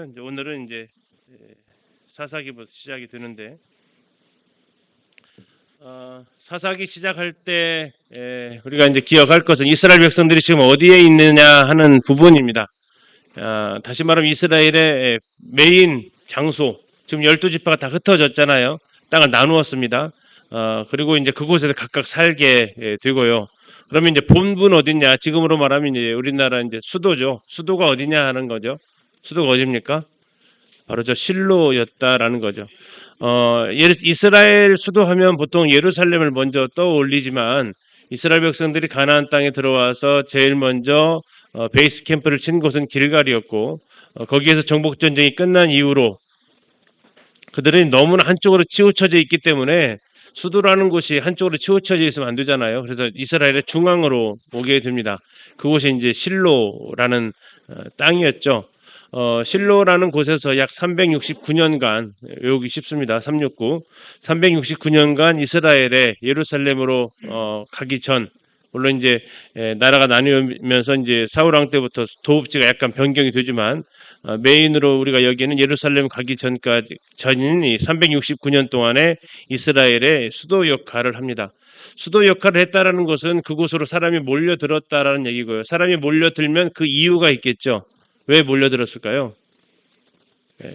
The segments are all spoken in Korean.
이제 오늘은 이제 사사기부터 시작이 되는데 사사기 시작할 때 우리가 이제 기억할 것은 이스라엘 백성들이 지금 어디에 있느냐 하는 부분입니다. 다시 말하면 이스라엘의 메인 장소, 지금 12지파가 다 흩어졌잖아요. 땅을 나누었습니다. 그리고 이제 그곳에서 각각 살게 되고요. 그러면 이제 본부는 어디냐? 지금으로 말하면 이제 우리나라 이제 수도죠. 수도가 어디냐 하는 거죠. 수도가 어디입니까? 바로 저 실로였다라는 거죠. 이스라엘 수도하면 보통 예루살렘을 먼저 떠올리지만 이스라엘 백성들이 가나안 땅에 들어와서 제일 먼저 베이스 캠프를 친 곳은 길갈이었고, 거기에서 정복 전쟁이 끝난 이후로 그들은 너무나 한쪽으로 치우쳐져 있기 때문에 수도라는 곳이 한쪽으로 치우쳐져 있으면 안 되잖아요. 그래서 이스라엘의 중앙으로 오게 됩니다. 그곳이 이제 실로라는 땅이었죠. 실로라는 곳에서 약 369년간, 외우기 쉽습니다. 369. 369년간 이스라엘의 예루살렘으로 가기 전, 물론 이제 나라가 나뉘면서 이제 사울 왕 때부터 도읍지가 약간 변경이 되지만 메인으로 우리가 여기는 예루살렘 가기 전까지 전인 이 369년 동안에 이스라엘의 수도 역할을 합니다. 수도 역할을 했다라는 것은 그곳으로 사람이 몰려들었다라는 얘기고요. 사람이 몰려들면 그 이유가 있겠죠. 왜 몰려들었을까요?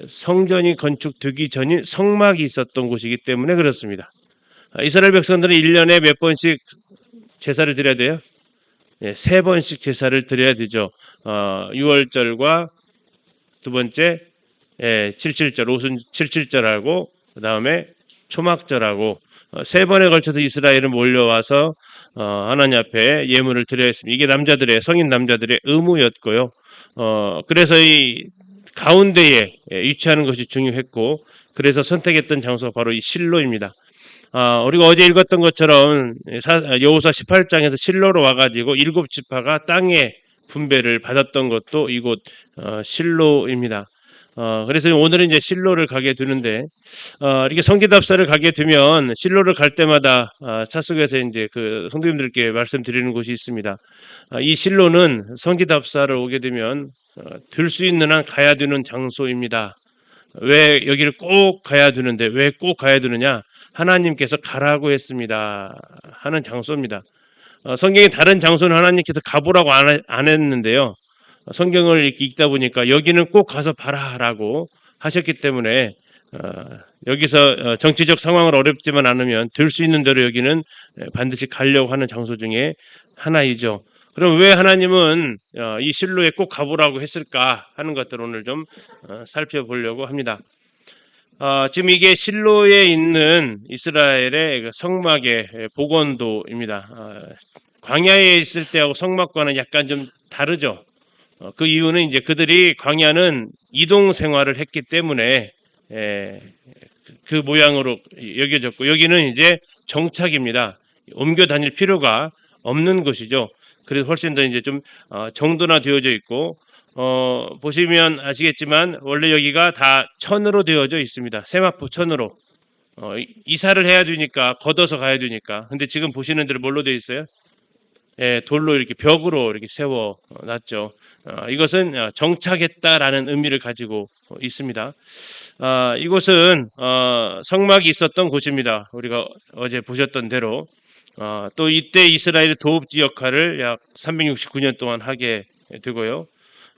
성전이 건축되기 전인 성막이 있었던 곳이기 때문에 그렇습니다. 이스라엘 백성들은 1년에 몇 번씩 제사를 드려야 돼요? 3번씩 제사를 드려야 되죠. 6월절과 두 번째 77절, 오순 77절하고 그 다음에 초막절하고 3번에 걸쳐서 이스라엘은 몰려와서 하나님 앞에 예물을 드려야 했습니다. 이게 남자들의, 성인 남자들의 의무였고요. 그래서 이 가운데에 위치하는 것이 중요했고, 그래서 선택했던 장소가 바로 이 실로입니다. 우리가 어제 읽었던 것처럼 여호수아 18장에서 실로로 와가지고 7지파가 땅의 분배를 받았던 것도 이곳 실로입니다. 그래서 오늘은 이제 실로를 가게 되는데, 이렇게 성기답사를 가게 되면 실로를 갈 때마다 차 속에서 이제 그 성도님들께 말씀드리는 곳이 있습니다. 이 실로는 성기답사를 오게 되면 될 수 있는 한 가야 되는 장소입니다. 왜 여기를 꼭 가야 되는데, 왜 꼭 가야 되느냐? 하나님께서 가라고 했습니다 하는 장소입니다. 성경에 다른 장소는 하나님께서 가보라고 안 했는데요. 성경을 읽다 보니까 여기는 꼭 가서 봐라라고 하셨기 때문에 여기서 정치적 상황을 어렵지만 않으면 될 수 있는 대로 여기는 반드시 가려고 하는 장소 중에 하나이죠. 그럼 왜 하나님은 이 실로에 꼭 가보라고 했을까 하는 것들을 오늘 좀 살펴보려고 합니다. 지금 이게 실로에 있는 이스라엘의 성막의 복원도입니다. 광야에 있을 때하고 성막과는 약간 좀 다르죠. 그 이유는 이제 그들이 광야는 이동 생활을 했기 때문에 그 모양으로 여겨졌고, 여기는 이제 정착입니다. 옮겨 다닐 필요가 없는 곳이죠. 그래서 훨씬 더 이제 좀 정돈화되어져 있고, 보시면 아시겠지만 원래 여기가 다 천으로 되어져 있습니다. 세마포 천으로. 이사를 해야 되니까 걷어서 가야 되니까. 근데 지금 보시는 대로 뭘로 되어 있어요? 돌로 이렇게 벽으로 이렇게 세워 놨죠. 이것은 정착했다라는 의미를 가지고 있습니다. 이곳은 성막이 있었던 곳입니다. 우리가 어제 보셨던 대로. 또 이때 이스라엘의 도읍지 역할을 약 369년 동안 하게 되고요.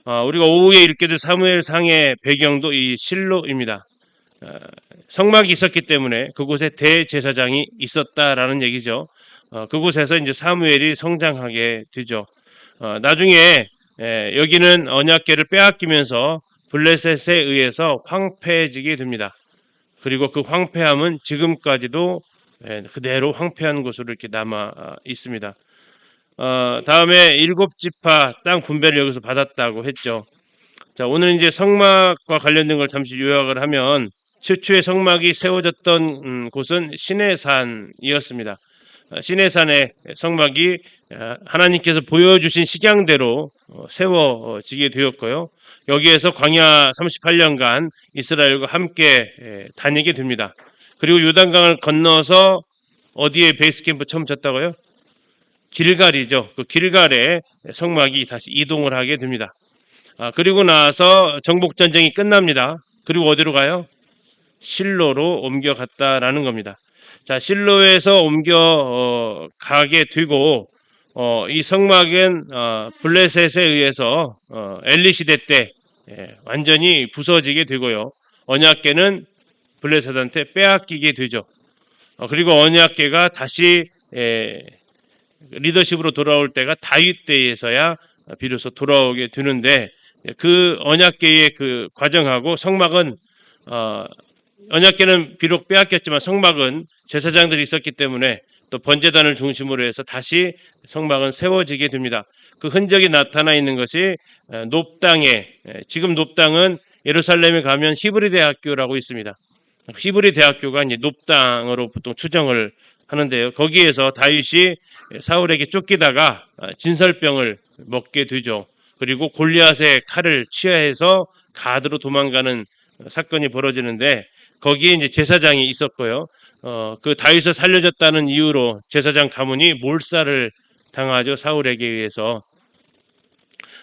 우리가 오후에 읽게 될 사무엘상의 배경도 이 실로입니다. 성막이 있었기 때문에 그곳에 대제사장이 있었다라는 얘기죠. 그곳에서 이제 사무엘이 성장하게 되죠. 나중에 여기는 언약궤를 빼앗기면서 블레셋에 의해서 황폐해지게 됩니다. 그리고 그 황폐함은 지금까지도 그대로 황폐한 곳으로 이렇게 남아 있습니다. 다음에 7지파 땅 분배를 여기서 받았다고 했죠. 자, 오늘 이제 성막과 관련된 걸 잠시 요약을 하면, 최초의 성막이 세워졌던 곳은 시내산이었습니다. 시내산의 성막이 하나님께서 보여주신 식양대로 세워지게 되었고요. 여기에서 광야 38년간 이스라엘과 함께 다니게 됩니다. 그리고 요단강을 건너서 어디에 베이스 캠프 처음 졌다고요? 길갈이죠. 그 길갈에 성막이 다시 이동을 하게 됩니다. 그리고 나서 정복 전쟁이 끝납니다. 그리고 어디로 가요? 실로로 옮겨갔다라는 겁니다. 자, 실로에서 가게 되고 이 성막은 블레셋에 의해서 엘리 시대 때 완전히 부서지게 되고요. 언약궤는 블레셋한테 빼앗기게 되죠. 그리고 언약궤가 다시 리더십으로 돌아올 때가 다윗 때에서야 비로소 돌아오게 되는데, 그 언약궤의 그 과정하고 성막은 언약궤는 비록 빼앗겼지만 성막은 제사장들이 있었기 때문에 또 번제단을 중심으로 해서 다시 성막은 세워지게 됩니다. 그 흔적이 나타나 있는 것이 높당에, 지금 높당은 예루살렘에 가면 히브리 대학교라고 있습니다. 히브리 대학교가 이제 높당으로 보통 추정을 하는데요. 거기에서 다윗이 사울에게 쫓기다가 진설병을 먹게 되죠. 그리고 골리앗의 칼을 취하해서 가드로 도망가는 사건이 벌어지는데, 거기에 이제 제사장이 있었고요. 그 다윗을 살려줬다는 이유로 제사장 가문이 몰살을 당하죠. 사울에게 의해서.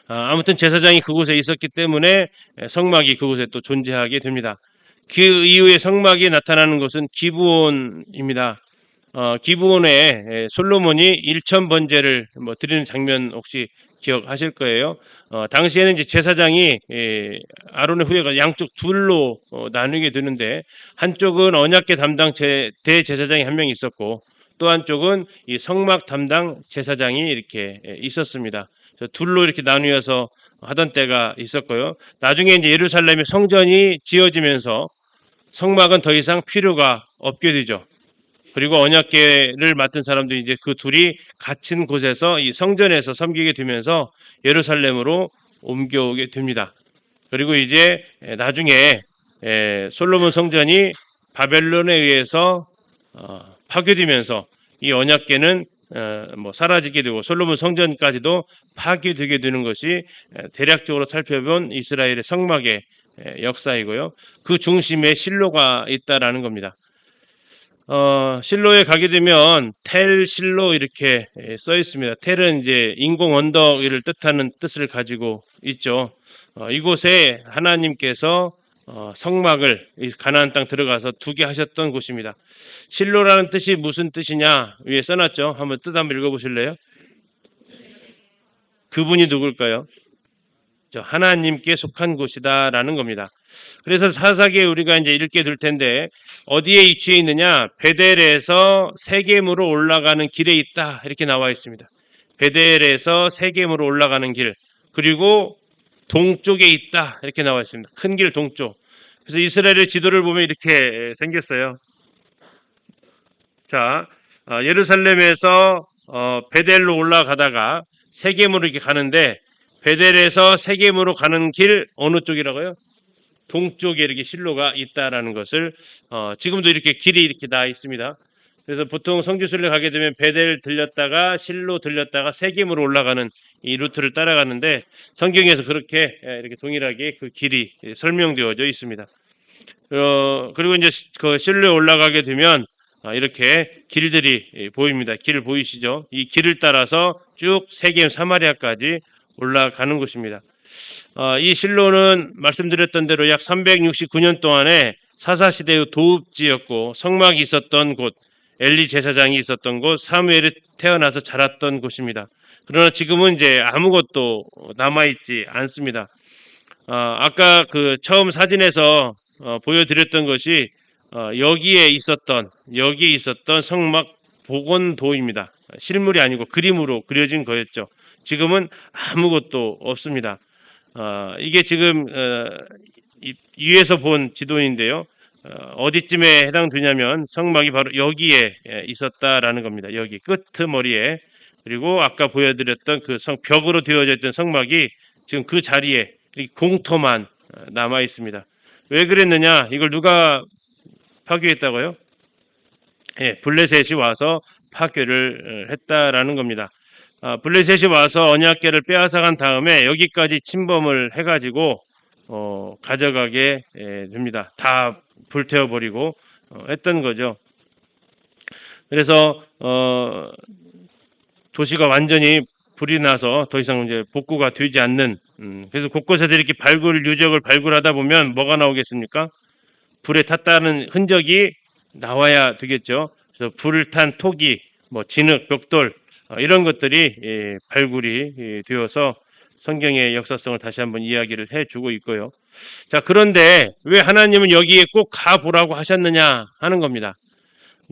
아무튼 제사장이 그곳에 있었기 때문에 성막이 그곳에 또 존재하게 됩니다. 그 이후에 성막이 나타나는 것은 기브온입니다. 기브온에 솔로몬이 1,000번제를 드리는 장면 혹시 기억하실 거예요. 당시에는 이제 제사장이 아론의 후예가 양쪽 둘로 나누게 되는데, 한쪽은 언약궤 담당 대제사장이 한 명 있었고, 또 한쪽은 이 성막 담당 제사장이 이렇게 있었습니다. 둘로 이렇게 나누어서 하던 때가 있었고요. 나중에 이제 예루살렘의 성전이 지어지면서 성막은 더 이상 필요가 없게 되죠. 그리고 언약궤를 맡은 사람들이 이제 그 둘이 갇힌 곳에서 이 성전에서 섬기게 되면서 예루살렘으로 옮겨오게 됩니다. 그리고 이제 나중에 솔로몬 성전이 바벨론에 의해서 파괴되면서 이 언약궤는 사라지게 되고 솔로몬 성전까지도 파괴되게 되는 것이 대략적으로 살펴본 이스라엘의 성막의 역사이고요. 그 중심에 실로가 있다라는 겁니다. 실로에 가게 되면 텔 실로 이렇게 써 있습니다. 텔은 이제 인공 언덕을 뜻하는 뜻을 가지고 있죠. 이곳에 하나님께서 성막을 가나안 땅 들어가서 두게 하셨던 곳입니다. 실로라는 뜻이 무슨 뜻이냐 위에 써놨죠. 한번 뜻 한번 읽어보실래요? 그분이 누굴까요? 하나님께 속한 곳이다라는 겁니다. 그래서 사사기에 우리가 이제 읽게 될 텐데, 어디에 위치해 있느냐? 베델에서 세겜으로 올라가는 길에 있다 이렇게 나와 있습니다. 베델에서 세겜으로 올라가는 길, 그리고 동쪽에 있다 이렇게 나와 있습니다. 큰 길 동쪽. 그래서 이스라엘의 지도를 보면 이렇게 생겼어요. 자, 예루살렘에서 베델로 올라가다가 세겜으로 이렇게 가는데, 베델에서 세겜으로 가는 길 어느 쪽이라고요? 동쪽에 이렇게 실로가 있다라는 것을 지금도 이렇게 길이 이렇게 나 있습니다. 그래서 보통 성지순례 가게 되면 베델 들렸다가 실로 들렸다가 세겜으로 올라가는 이 루트를 따라가는데, 성경에서 그렇게 이렇게 동일하게 그 길이 설명되어져 있습니다. 그리고 이제 그 실로에 올라가게 되면 이렇게 길들이 보입니다. 길 보이시죠? 이 길을 따라서 쭉 세겜 사마리아까지 올라가는 곳입니다. 이 실로는 말씀드렸던 대로 약 369년 동안에 사사시대의 도읍지였고, 성막이 있었던 곳, 엘리 제사장이 있었던 곳, 사무엘이 태어나서 자랐던 곳입니다. 그러나 지금은 이제 아무것도 남아있지 않습니다. 아까 그 처음 사진에서 보여드렸던 것이 여기에 있었던 성막 복원도입니다. 실물이 아니고 그림으로 그려진 거였죠. 지금은 아무것도 없습니다. 이게 지금 위에서 본 지도인데요. 어디쯤에 해당되냐면 성막이 바로 여기에 있었다라는 겁니다. 여기 끄트머리에. 그리고 아까 보여드렸던 그 벽으로 되어져 있던 성막이 지금 그 자리에 공터만 남아 있습니다. 왜 그랬느냐? 이걸 누가 파괴했다고요? 블레셋이 와서 파괴를 했다라는 겁니다. 블레셋이 와서 언약궤를 빼앗아간 다음에 여기까지 침범을 해가지고 가져가게 됩니다. 다 불태워버리고 했던 거죠. 그래서 도시가 완전히 불이 나서 더 이상 이제 복구가 되지 않는 그래서 곳곳에서 이렇게 발굴 유적을 발굴하다 보면 뭐가 나오겠습니까? 불에 탔다는 흔적이 나와야 되겠죠. 그래서 불을 탄 토기, 뭐 진흙, 벽돌 이런 것들이 발굴이 되어서 성경의 역사성을 다시 한번 이야기를 해주고 있고요. 자, 그런데 왜 하나님은 여기에 꼭 가보라고 하셨느냐 하는 겁니다.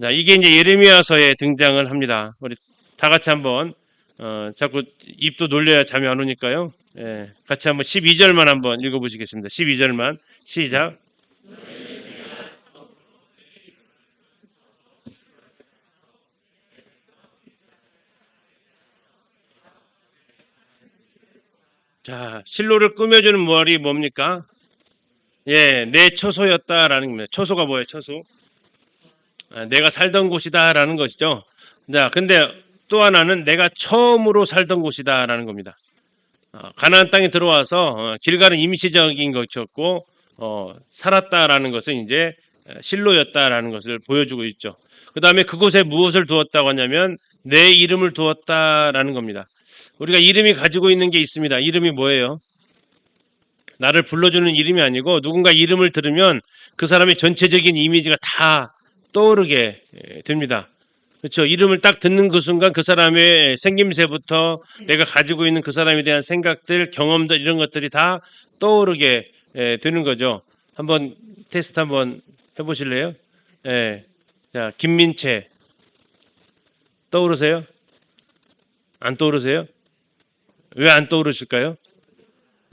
자, 이게 이제 예레미야서에 등장을 합니다. 우리 다 같이 한번 자꾸 입도 놀려야 잠이 안 오니까요. 예, 같이 한번 12절만 한번 읽어보시겠습니다. 12절만 시작. 자, 실로를 꾸며주는 말이 뭡니까? 예, 내 처소였다라는 겁니다. 처소가 뭐예요? 처소? 내가 살던 곳이다라는 것이죠. 자, 근데 또 하나는 내가 처음으로 살던 곳이다라는 겁니다. 가나안 땅에 들어와서 길가는 임시적인 것이었고 살았다라는 것은 이제 실로였다라는 것을 보여주고 있죠. 그 다음에 그곳에 무엇을 두었다고 하냐면 내 이름을 두었다라는 겁니다. 우리가 이름이 가지고 있는 게 있습니다. 이름이 뭐예요? 나를 불러주는 이름이 아니고 누군가 이름을 들으면 그 사람의 전체적인 이미지가 다 떠오르게 됩니다. 그렇죠. 이름을 딱 듣는 그 순간 그 사람의 생김새부터 내가 가지고 있는 그 사람에 대한 생각들, 경험들 이런 것들이 다 떠오르게 되는 거죠. 한번 테스트 한번 해보실래요? 예. 자, 김민채 떠오르세요? 안 떠오르세요? 왜 안 떠오르실까요?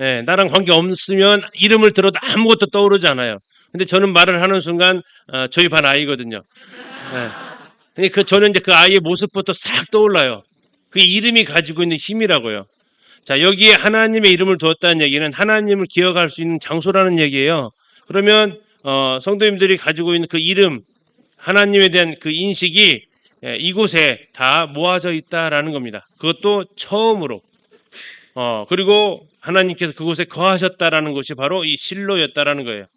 예, 나랑 관계 없으면 이름을 들어도 아무것도 떠오르지 않아요. 근데 저는 말을 하는 순간 저희 반 아이거든요. 예. 저는 이제 그 아이의 모습부터 싹 떠올라요. 그게 이름이 가지고 있는 힘이라고요. 자, 여기에 하나님의 이름을 두었다는 얘기는 하나님을 기억할 수 있는 장소라는 얘기예요. 그러면 성도님들이 가지고 있는 그 이름, 하나님에 대한 그 인식이 이곳에 다 모아져 있다라는 겁니다. 그것도 처음으로. 그리고 하나님께서 그곳에 거하셨다라는 것이 바로 이 실로였다라는 거예요.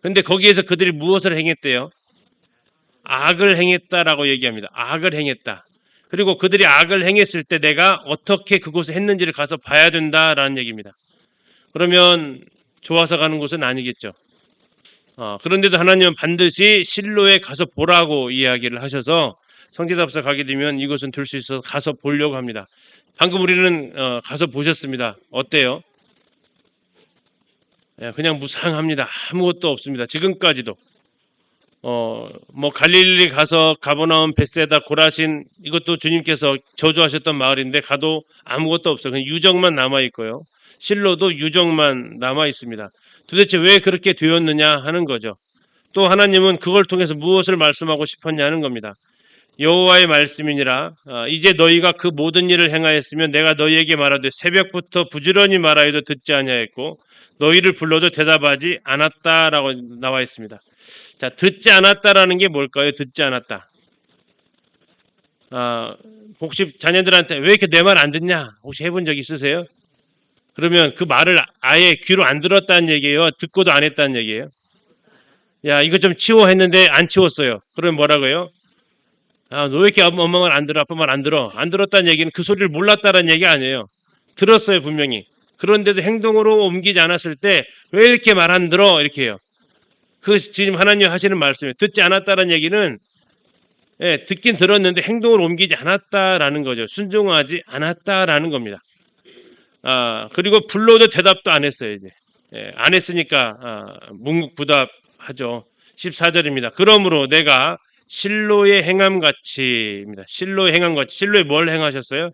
그런데 거기에서 그들이 무엇을 행했대요? 악을 행했다라고 얘기합니다. 악을 행했다. 그리고 그들이 악을 행했을 때 내가 어떻게 그곳에 했는지를 가서 봐야 된다라는 얘기입니다. 그러면 좋아서 가는 곳은 아니겠죠. 그런데도 하나님은 반드시 실로에 가서 보라고 이야기를 하셔서 성지답사 가게 되면 이곳은 들 수 있어서 가서 보려고 합니다. 방금 우리는 가서 보셨습니다. 어때요? 그냥 무상합니다. 아무것도 없습니다. 지금까지도. 뭐 갈릴리 가서 가버나움, 벳세다, 고라신 이것도 주님께서 저주하셨던 마을인데 가도 아무것도 없어요. 그냥 유적만 남아 있고요. 실로도 유적만 남아 있습니다. 도대체 왜 그렇게 되었느냐 하는 거죠. 또 하나님은 그걸 통해서 무엇을 말씀하고 싶었냐 하는 겁니다. 여호와의 말씀이니라 이제 너희가 그 모든 일을 행하였으면 내가 너희에게 말하되 새벽부터 부지런히 말하여도 듣지 아니하였고 너희를 불러도 대답하지 않았다라고 나와 있습니다. 자, 듣지 않았다라는 게 뭘까요? 듣지 않았다. 혹시 자녀들한테 왜 이렇게 내 말 안 듣냐? 혹시 해본 적 있으세요? 그러면 그 말을 아예 귀로 안 들었다는 얘기예요? 듣고도 안 했다는 얘기예요? 야, 이거 좀 치워 했는데 안 치웠어요. 그러면 뭐라고요? 너 왜 이렇게 엄마 말 안 들어? 아빠 말 안 들어? 안 들었다는 얘기는 그 소리를 몰랐다는 얘기 아니에요. 들었어요, 분명히. 그런데도 행동으로 옮기지 않았을 때 왜 이렇게 말 안 들어? 이렇게 해요. 그 지금 하나님 하시는 말씀이에요. 듣지 않았다는 얘기는 듣긴 들었는데 행동으로 옮기지 않았다라는 거죠. 순종하지 않았다라는 겁니다. 그리고 불러도 대답도 안 했어요. 이제 안 했으니까 묵묵부답하죠. 14절입니다. 그러므로 내가 실로의 행함같이입니다. 실로의 행함같이. 실로에 뭘 행하셨어요?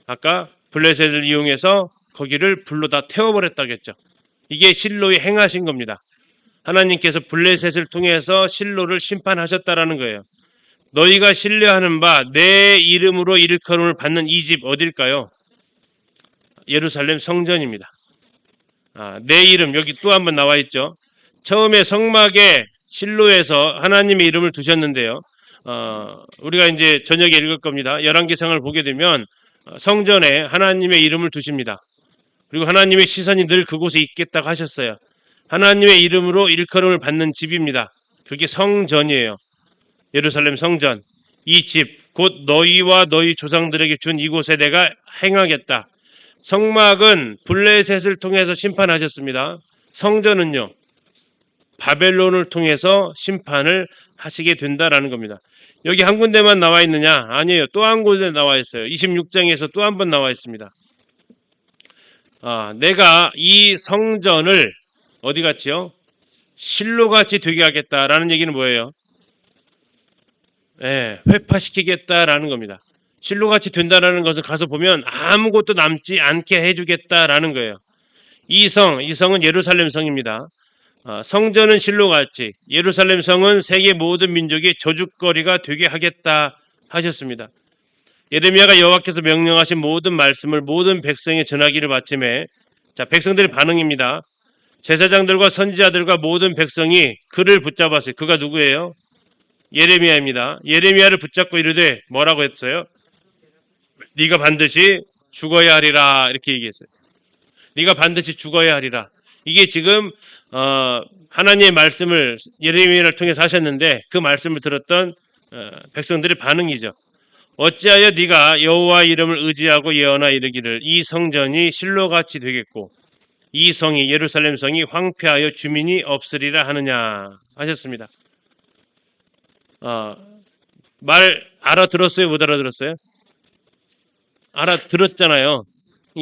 아까 블레셋을 이용해서 거기를 불로 다 태워버렸다겠죠. 이게 실로의 행하신 겁니다. 하나님께서 블레셋을 통해서 실로를 심판하셨다라는 거예요. 너희가 신뢰하는 바 내 이름으로 일컬음을 받는 이 집 어딜까요? 예루살렘 성전입니다. 내 이름 여기 또 한번 나와 있죠. 처음에 성막에 실로에서 하나님의 이름을 두셨는데요. 우리가 이제 저녁에 읽을 겁니다. 열왕기상을 보게 되면 성전에 하나님의 이름을 두십니다. 그리고 하나님의 시선이 늘 그곳에 있겠다고 하셨어요. 하나님의 이름으로 일컬음을 받는 집입니다. 그게 성전이에요. 예루살렘 성전. 이 집 곧 너희와 너희 조상들에게 준 이곳에 내가 행하겠다. 성막은 블레셋을 통해서 심판하셨습니다. 성전은요, 바벨론을 통해서 심판을 하시게 된다라는 겁니다. 여기 한 군데만 나와 있느냐? 아니에요. 또 한 곳에 나와 있어요. 26장에서 또 한 번 나와 있습니다. 내가 이 성전을 어디 같이요? 실로같이 되게 하겠다라는 얘기는 뭐예요? 회파시키겠다라는 겁니다. 실로같이 된다라는 것을 가서 보면 아무것도 남지 않게 해주겠다라는 거예요. 이 성은 예루살렘 성입니다. 성전은 실로같이, 예루살렘 성은 세계 모든 민족이 저주거리가 되게 하겠다 하셨습니다. 예레미야가 여호와께서 명령하신 모든 말씀을 모든 백성에 전하기를 마침에, 자, 백성들의 반응입니다. 제사장들과 선지자들과 모든 백성이 그를 붙잡았어요. 그가 누구예요? 예레미야입니다. 예레미야를 붙잡고 이르되 뭐라고 했어요? 네가 반드시 죽어야 하리라, 이렇게 얘기했어요. 네가 반드시 죽어야 하리라. 이게 지금 하나님의 말씀을 예레미야를 통해서 하셨는데 그 말씀을 들었던 백성들의 반응이죠. 어찌하여 네가 여호와 이름을 의지하고 예언하 이르기를 이 성전이 실로같이 되겠고 이 성이 예루살렘 성이 황폐하여 주민이 없으리라 하느냐 하셨습니다. 말 알아들었어요? 못 알아들었어요? 알아들었잖아요.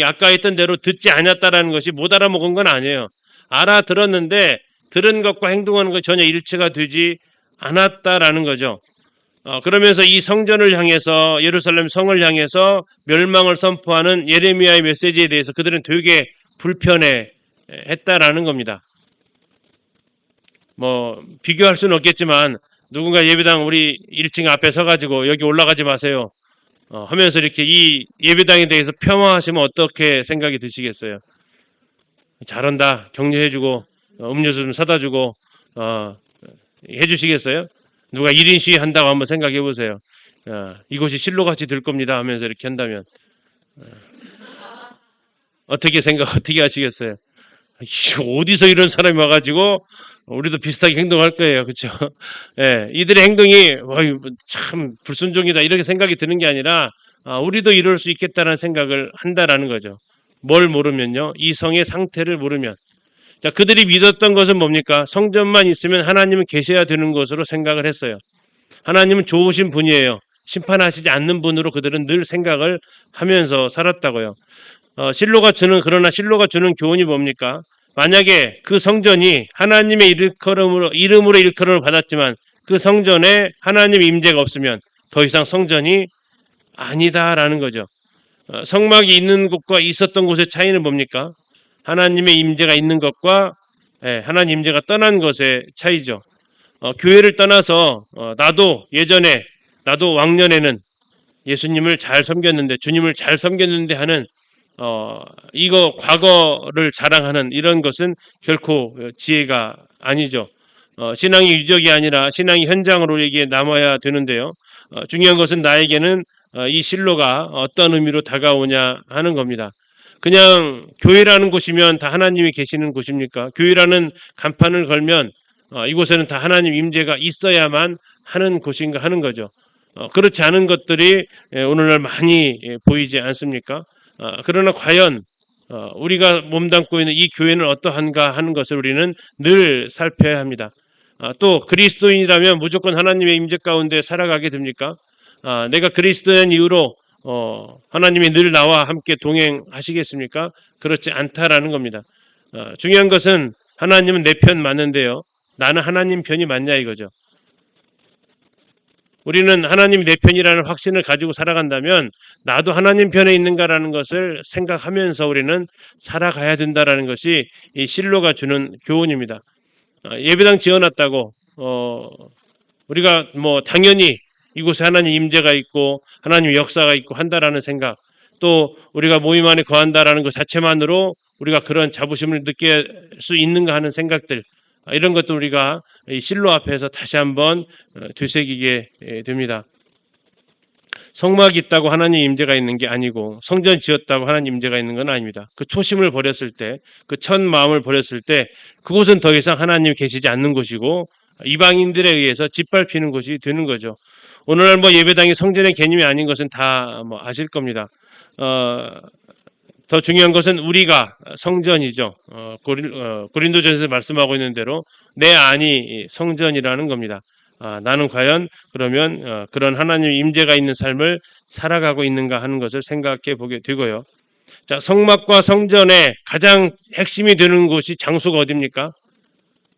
아까 했던 대로 듣지 않았다라는 것이 못 알아먹은 건 아니에요. 알아들었는데 들은 것과 행동하는 것 전혀 일치가 되지 않았다라는 거죠. 그러면서 이 성전을 향해서 예루살렘 성을 향해서 멸망을 선포하는 예레미야의 메시지에 대해서 그들은 되게 불편해 했다라는 겁니다. 뭐 비교할 수는 없겠지만 누군가 예배당 우리 1층 앞에 서가지고 여기 올라가지 마세요 하면서 이렇게 이 예배당에 대해서 폄하하시면 어떻게 생각이 드시겠어요? 잘한다, 격려해주고 음료수 좀 사다주고 해주시겠어요? 누가 1인 시위 한다고 한번 생각해 보세요. 이곳이 실로같이 될 겁니다 하면서 이렇게 한다면 어떻게 하시겠어요? 어디서 이런 사람이 와가지고 우리도 비슷하게 행동할 거예요. 그렇죠? 이들의 행동이 참 불순종이다 이렇게 생각이 드는 게 아니라 우리도 이럴 수 있겠다는 생각을 한다라는 거죠. 뭘 모르면요. 이 성의 상태를 모르면. 자, 그들이 믿었던 것은 뭡니까? 성전만 있으면 하나님은 계셔야 되는 것으로 생각을 했어요. 하나님은 좋으신 분이에요. 심판하시지 않는 분으로 그들은 늘 생각을 하면서 살았다고요. 그러나 실로가 주는 교훈이 뭡니까? 만약에 그 성전이 하나님의 이름으로 일컬음을 받았지만 그 성전에 하나님 임재가 없으면 더 이상 성전이 아니다라는 거죠. 성막이 있는 곳과 있었던 곳의 차이는 뭡니까? 하나님의 임재가 있는 것과 하나님 임재가 떠난 것의 차이죠. 교회를 떠나서 나도 왕년에는 예수님을 잘 섬겼는데 주님을 잘 섬겼는데 하는 이거 과거를 자랑하는 이런 것은 결코 지혜가 아니죠. 신앙이 유적이 아니라 신앙이 현장으로 이게 남아야 되는데요. 중요한 것은 나에게는 이 실로가 어떤 의미로 다가오냐 하는 겁니다. 그냥 교회라는 곳이면 다 하나님이 계시는 곳입니까? 교회라는 간판을 걸면 이곳에는 다 하나님 임재가 있어야만 하는 곳인가 하는 거죠. 그렇지 않은 것들이 오늘날 많이 보이지 않습니까? 그러나 과연 우리가 몸담고 있는 이 교회는 어떠한가 하는 것을 우리는 늘 살펴야 합니다. 또 그리스도인이라면 무조건 하나님의 임재 가운데 살아가게 됩니까? 내가 그리스도인 이후로 하나님이 늘 나와 함께 동행하시겠습니까? 그렇지 않다라는 겁니다. 중요한 것은 하나님은 내 편 맞는데요. 나는 하나님 편이 맞냐 이거죠. 우리는 하나님이 내 편이라는 확신을 가지고 살아간다면 나도 하나님 편에 있는가라는 것을 생각하면서 우리는 살아가야 된다라는 것이 이 실로가 주는 교훈입니다. 예배당 지어놨다고 우리가 뭐 당연히 이곳에 하나님 임재가 있고 하나님 역사가 있고 한다라는 생각, 또 우리가 모임 안에 거한다라는 것 자체만으로 우리가 그런 자부심을 느낄 수 있는가 하는 생각들, 이런 것도 우리가 이 실로 앞에서 다시 한번 되새기게 됩니다. 성막이 있다고 하나님 임재가 있는 게 아니고 성전 지었다고 하나님 임재가 있는 건 아닙니다. 그 초심을 버렸을 때, 그 첫 마음을 버렸을 때 그곳은 더 이상 하나님이 계시지 않는 곳이고 이방인들에 의해서 짓밟히는 곳이 되는 거죠. 오늘날 뭐 예배당이 성전의 개념이 아닌 것은 다 뭐 아실 겁니다. 더 중요한 것은 우리가 성전이죠. 고린도전에서 말씀하고 있는 대로 내 안이 성전이라는 겁니다. 나는 과연 그러면 그런 하나님 임재가 있는 삶을 살아가고 있는가 하는 것을 생각해 보게 되고요. 자, 성막과 성전의 가장 핵심이 되는 곳이 장소가 어디입니까?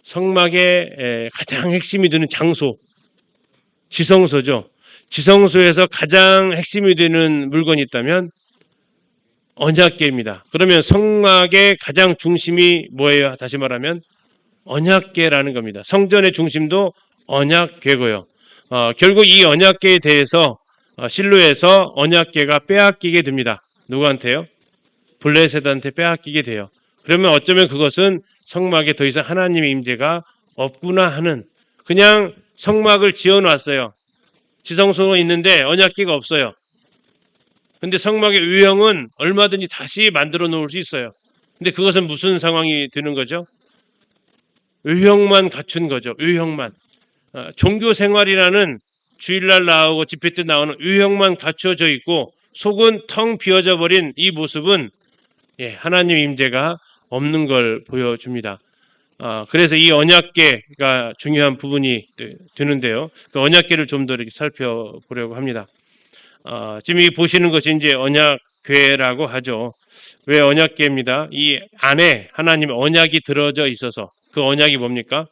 성막의 가장 핵심이 되는 장소, 지성소죠. 지성소에서 가장 핵심이 되는 물건이 있다면 언약궤입니다. 그러면 성막의 가장 중심이 뭐예요? 다시 말하면 언약궤라는 겁니다. 성전의 중심도 언약궤고요. 결국 이 언약궤에 대해서 실로에서 언약궤가 빼앗기게 됩니다. 누구한테요? 블레셋한테 빼앗기게 돼요. 그러면 어쩌면 그것은 성막에 더 이상 하나님의 임재가 없구나 하는, 그냥 성막을 지어놨어요. 지성소가 있는데 언약궤가 없어요. 근데 성막의 유형은 얼마든지 다시 만들어 놓을 수 있어요. 근데 그것은 무슨 상황이 되는 거죠? 유형만 갖춘 거죠. 유형만. 종교 생활이라는 주일날 나오고 집회 때 나오는 유형만 갖춰져 있고 속은 텅 비어져 버린 이 모습은 하나님 임재가 없는 걸 보여줍니다. 그래서 이 언약궤가 중요한 부분이 되는데요. 그 언약궤를 좀 더 이렇게 살펴보려고 합니다. 지금 이 보시는 것이 이제 언약궤라고 하죠. 왜 언약궤입니다? 이 안에 하나님의 언약이 들어져 있어서, 그 언약이 뭡니까?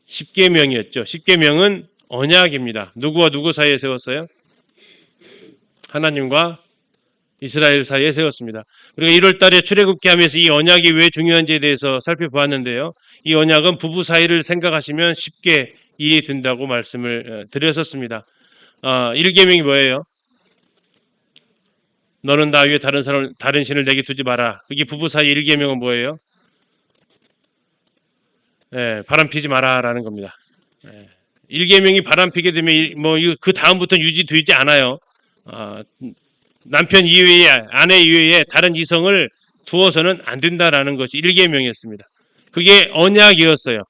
십계명이었죠. 십계명은 언약입니다. 누구와 누구 사이에 세웠어요? 하나님과 이스라엘 사이에 세웠습니다. 우리가 1월 달에 출애굽기 하면서 이 언약이 왜 중요한지에 대해서 살펴보았는데요. 이 언약은 부부 사이를 생각하시면 쉽게 이해된다고 말씀을 드렸었습니다. 1계명이 뭐예요? 너는 나 위에 다른 신을 내게 두지 마라. 그게 부부 사이 1계명은 뭐예요? 바람 피지 마라라는 겁니다. 1계명이 바람 피게 되면 그 다음부터 유지되지 않아요. 남편 이외에, 아내 이외에 다른 이성을 두어서는 안 된다라는 것이 1계명이었습니다. 그게 언약이었어요.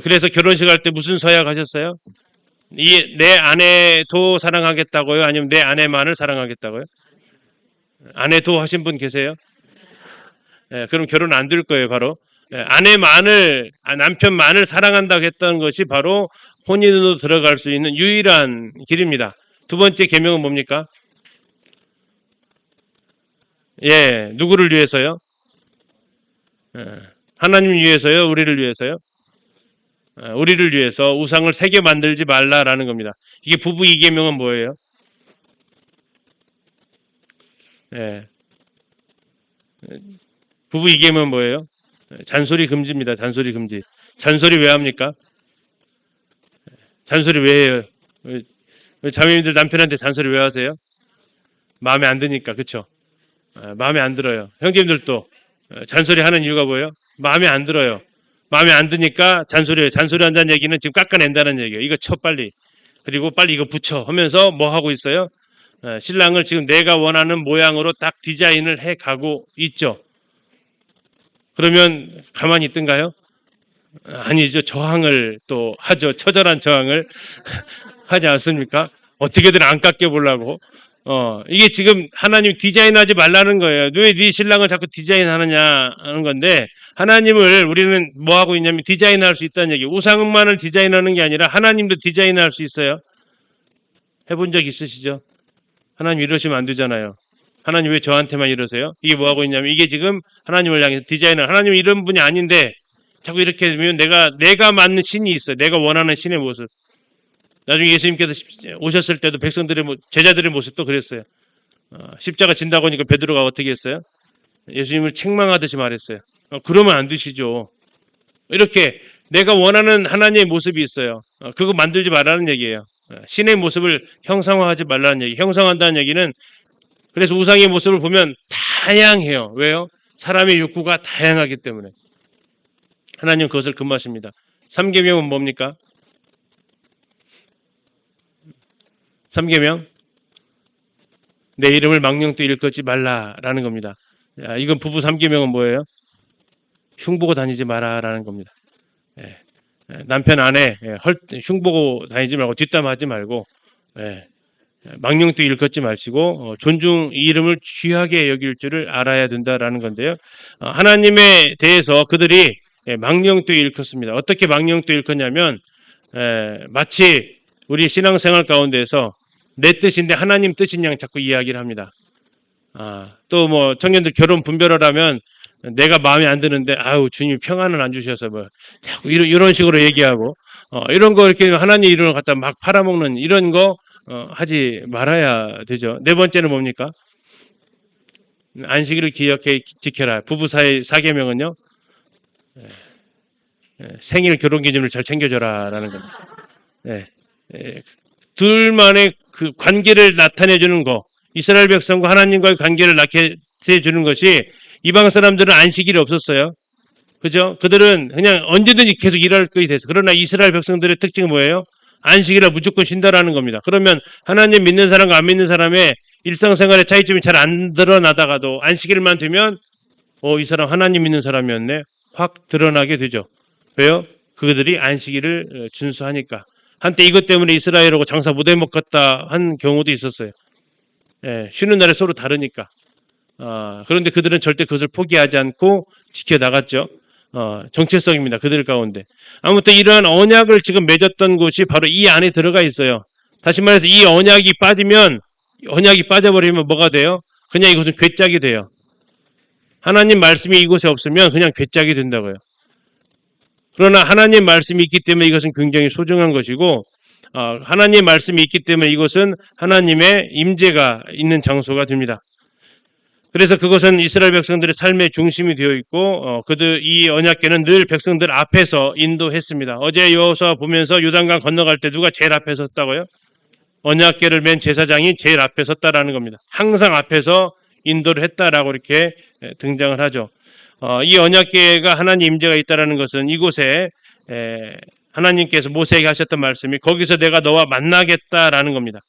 그래서 결혼식 할 때 무슨 서약 하셨어요? 내 아내도 사랑하겠다고요? 아니면 내 아내만을 사랑하겠다고요? 아내도 하신 분 계세요? 그럼 결혼 안 될 거예요, 바로. 남편만을 사랑한다고 했던 것이 바로 혼인으로 들어갈 수 있는 유일한 길입니다. 두 번째 계명은 뭡니까? 누구를 위해서요? 하나님을 위해서요? 우리를 위해서요? 우리를 위해서 우상을 새겨 만들지 말라라는 겁니다. 이게 부부 2계명은 뭐예요? 부부 2계명은 뭐예요? 잔소리 금지입니다. 잔소리 금지. 잔소리 왜 합니까? 잔소리 왜 해요? 자매님들 남편한테 잔소리 왜 하세요? 마음에 안 드니까, 그렇죠? 마음에 안 들어요. 형제님들도 잔소리 하는 이유가 뭐예요? 마음에 안 들어요. 마음에 안 드니까 잔소리해요. 잔소리한다는 얘기는 지금 깎아낸다는 얘기예요. 이거 쳐 빨리. 그리고 빨리 이거 붙여 하면서 뭐 하고 있어요? 신랑을 지금 내가 원하는 모양으로 딱 디자인을 해 가고 있죠. 그러면 가만히 있던가요? 아니죠. 저항을 또 하죠. 처절한 저항을 하지 않습니까? 어떻게든 안 깎여 보려고. 이게 지금 하나님 디자인하지 말라는 거예요. 왜 네 신랑을 자꾸 디자인하느냐 하는 건데, 하나님을 우리는 뭐 하고 있냐면 디자인할 수 있다는 얘기. 우상만을 디자인하는 게 아니라 하나님도 디자인할 수 있어요. 해본 적 있으시죠? 하나님 이러시면 안 되잖아요. 하나님 왜 저한테만 이러세요? 이게 뭐 하고 있냐면, 이게 지금 하나님을 향해서 디자인을, 하나님 이런 분이 아닌데 자꾸 이렇게 되면 내가 맞는 신이 있어요. 내가 원하는 신의 모습. 나중에 예수님께서 오셨을 때도 제자들의 모습도 그랬어요. 십자가 진다고 하니까 베드로가 어떻게 했어요? 예수님을 책망하듯이 말했어요. 그러면 안 되시죠. 이렇게 내가 원하는 하나님의 모습이 있어요. 그거 만들지 말라는 얘기예요. 신의 모습을 형상화하지 말라는 얘기. 형상한다는 얘기는, 그래서 우상의 모습을 보면 다양해요. 왜요? 사람의 욕구가 다양하기 때문에. 하나님 그것을 금하십니다. 3계명은 뭡니까? 3계명? 내 이름을 망령되이 일컫지 말라라는 겁니다. 이건 부부 3계명은 뭐예요? 흉보고 다니지 마라라는 겁니다. 남편 아내 흉보고 다니지 말고 뒷담하지 말고 예, 망령되이 일컫지 마시고 존중 이 이름을 귀하게 여길 줄을 알아야 된다라는 건데요. 하나님에 대해서 그들이 망령되이 일컫습니다. 어떻게 망령되이 일컫냐면 마치 우리 신앙생활 가운데서 내 뜻인데 하나님 뜻인 양 자꾸 이야기를 합니다. 또 뭐 청년들 결혼 분별을 하면 내가 마음에 안 드는데 아우 주님이 평안을 안 주셔서 뭐 자꾸 이런 식으로 얘기하고 이런 거 이렇게 하나님 이름을 갖다 막 팔아먹는 이런 거 하지 말아야 되죠. 네 번째는 뭡니까? 안식일을 기억해 지켜라. 부부 사이 사계명은요. 생일 결혼 기념일 잘 챙겨줘라라는 겁니다. 둘만의 그 관계를 나타내 주는 거, 이스라엘 백성과 하나님과의 관계를 나타내 주는 것이 이방 사람들은 안식일이 없었어요. 그죠? 그들은 그냥 언제든지 계속 일할 것이 됐어. 그러나 이스라엘 백성들의 특징은 뭐예요? 안식이라 무조건 쉰다라는 겁니다. 그러면 하나님 믿는 사람과 안 믿는 사람의 일상생활의 차이점이 잘 안 드러나다가도 안식일만 되면 이 사람 하나님 믿는 사람이었네. 확 드러나게 되죠. 왜요? 그들이 안식일을 준수하니까. 한때 이것 때문에 이스라엘하고 장사 못해 먹겠다 한 경우도 있었어요. 쉬는 날에 서로 다르니까. 그런데 그들은 절대 그것을 포기하지 않고 지켜나갔죠. 정체성입니다. 그들 가운데. 아무튼 이러한 언약을 지금 맺었던 곳이 바로 이 안에 들어가 있어요. 다시 말해서 이 언약이 빠져버리면 뭐가 돼요? 그냥 이것은 괴짝이 돼요. 하나님 말씀이 이곳에 없으면 그냥 괴짝이 된다고요. 그러나 하나님 말씀이 있기 때문에 이것은 굉장히 소중한 것이고 하나님 말씀이 있기 때문에 이것은 하나님의 임재가 있는 장소가 됩니다. 그래서 그것은 이스라엘 백성들의 삶의 중심이 되어 있고 이 언약궤는 늘 백성들 앞에서 인도했습니다. 어제 여호수아 보면서 요단강 건너갈 때 누가 제일 앞에 섰다고요? 언약궤를 맨 제사장이 제일 앞에 섰다라는 겁니다. 항상 앞에서 인도를 했다라고 이렇게 등장을 하죠. 이 언약궤가 하나님 임재가 있다라는 것은 이곳에 하나님께서 모세에게 하셨던 말씀이 거기서 내가 너와 만나겠다라는 겁니다.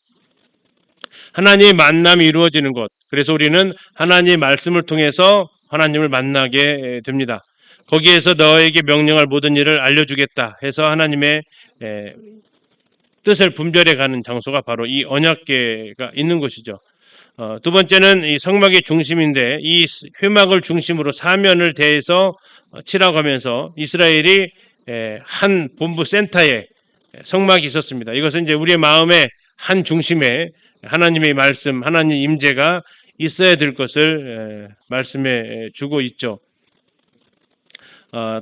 하나님의 만남이 이루어지는 것. 그래서 우리는 하나님의 말씀을 통해서 하나님을 만나게 됩니다. 거기에서 너에게 명령할 모든 일을 알려주겠다 해서 하나님의 뜻을 분별해 가는 장소가 바로 이 언약궤가 있는 곳이죠. 두 번째는 이 성막의 중심인데 이 회막을 중심으로 사면을 대해서 칠하가면서 이스라엘이 한 본부 센터에 성막이 있었습니다. 이것은 이제 우리의 마음의 한 중심에 하나님의 말씀, 하나님 임재가 있어야 될 것을 말씀해 주고 있죠.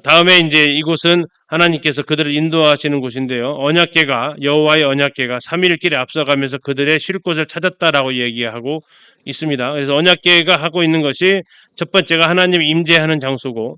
다음에 이제 이곳은 하나님께서 그들을 인도하시는 곳인데요. 언약궤가 여호와의 언약궤가 3일길에 앞서가면서 그들의 쉴 곳을 찾았다라고 얘기하고 있습니다. 그래서 언약궤가 하고 있는 것이 첫 번째가 하나님 임재하는 장소고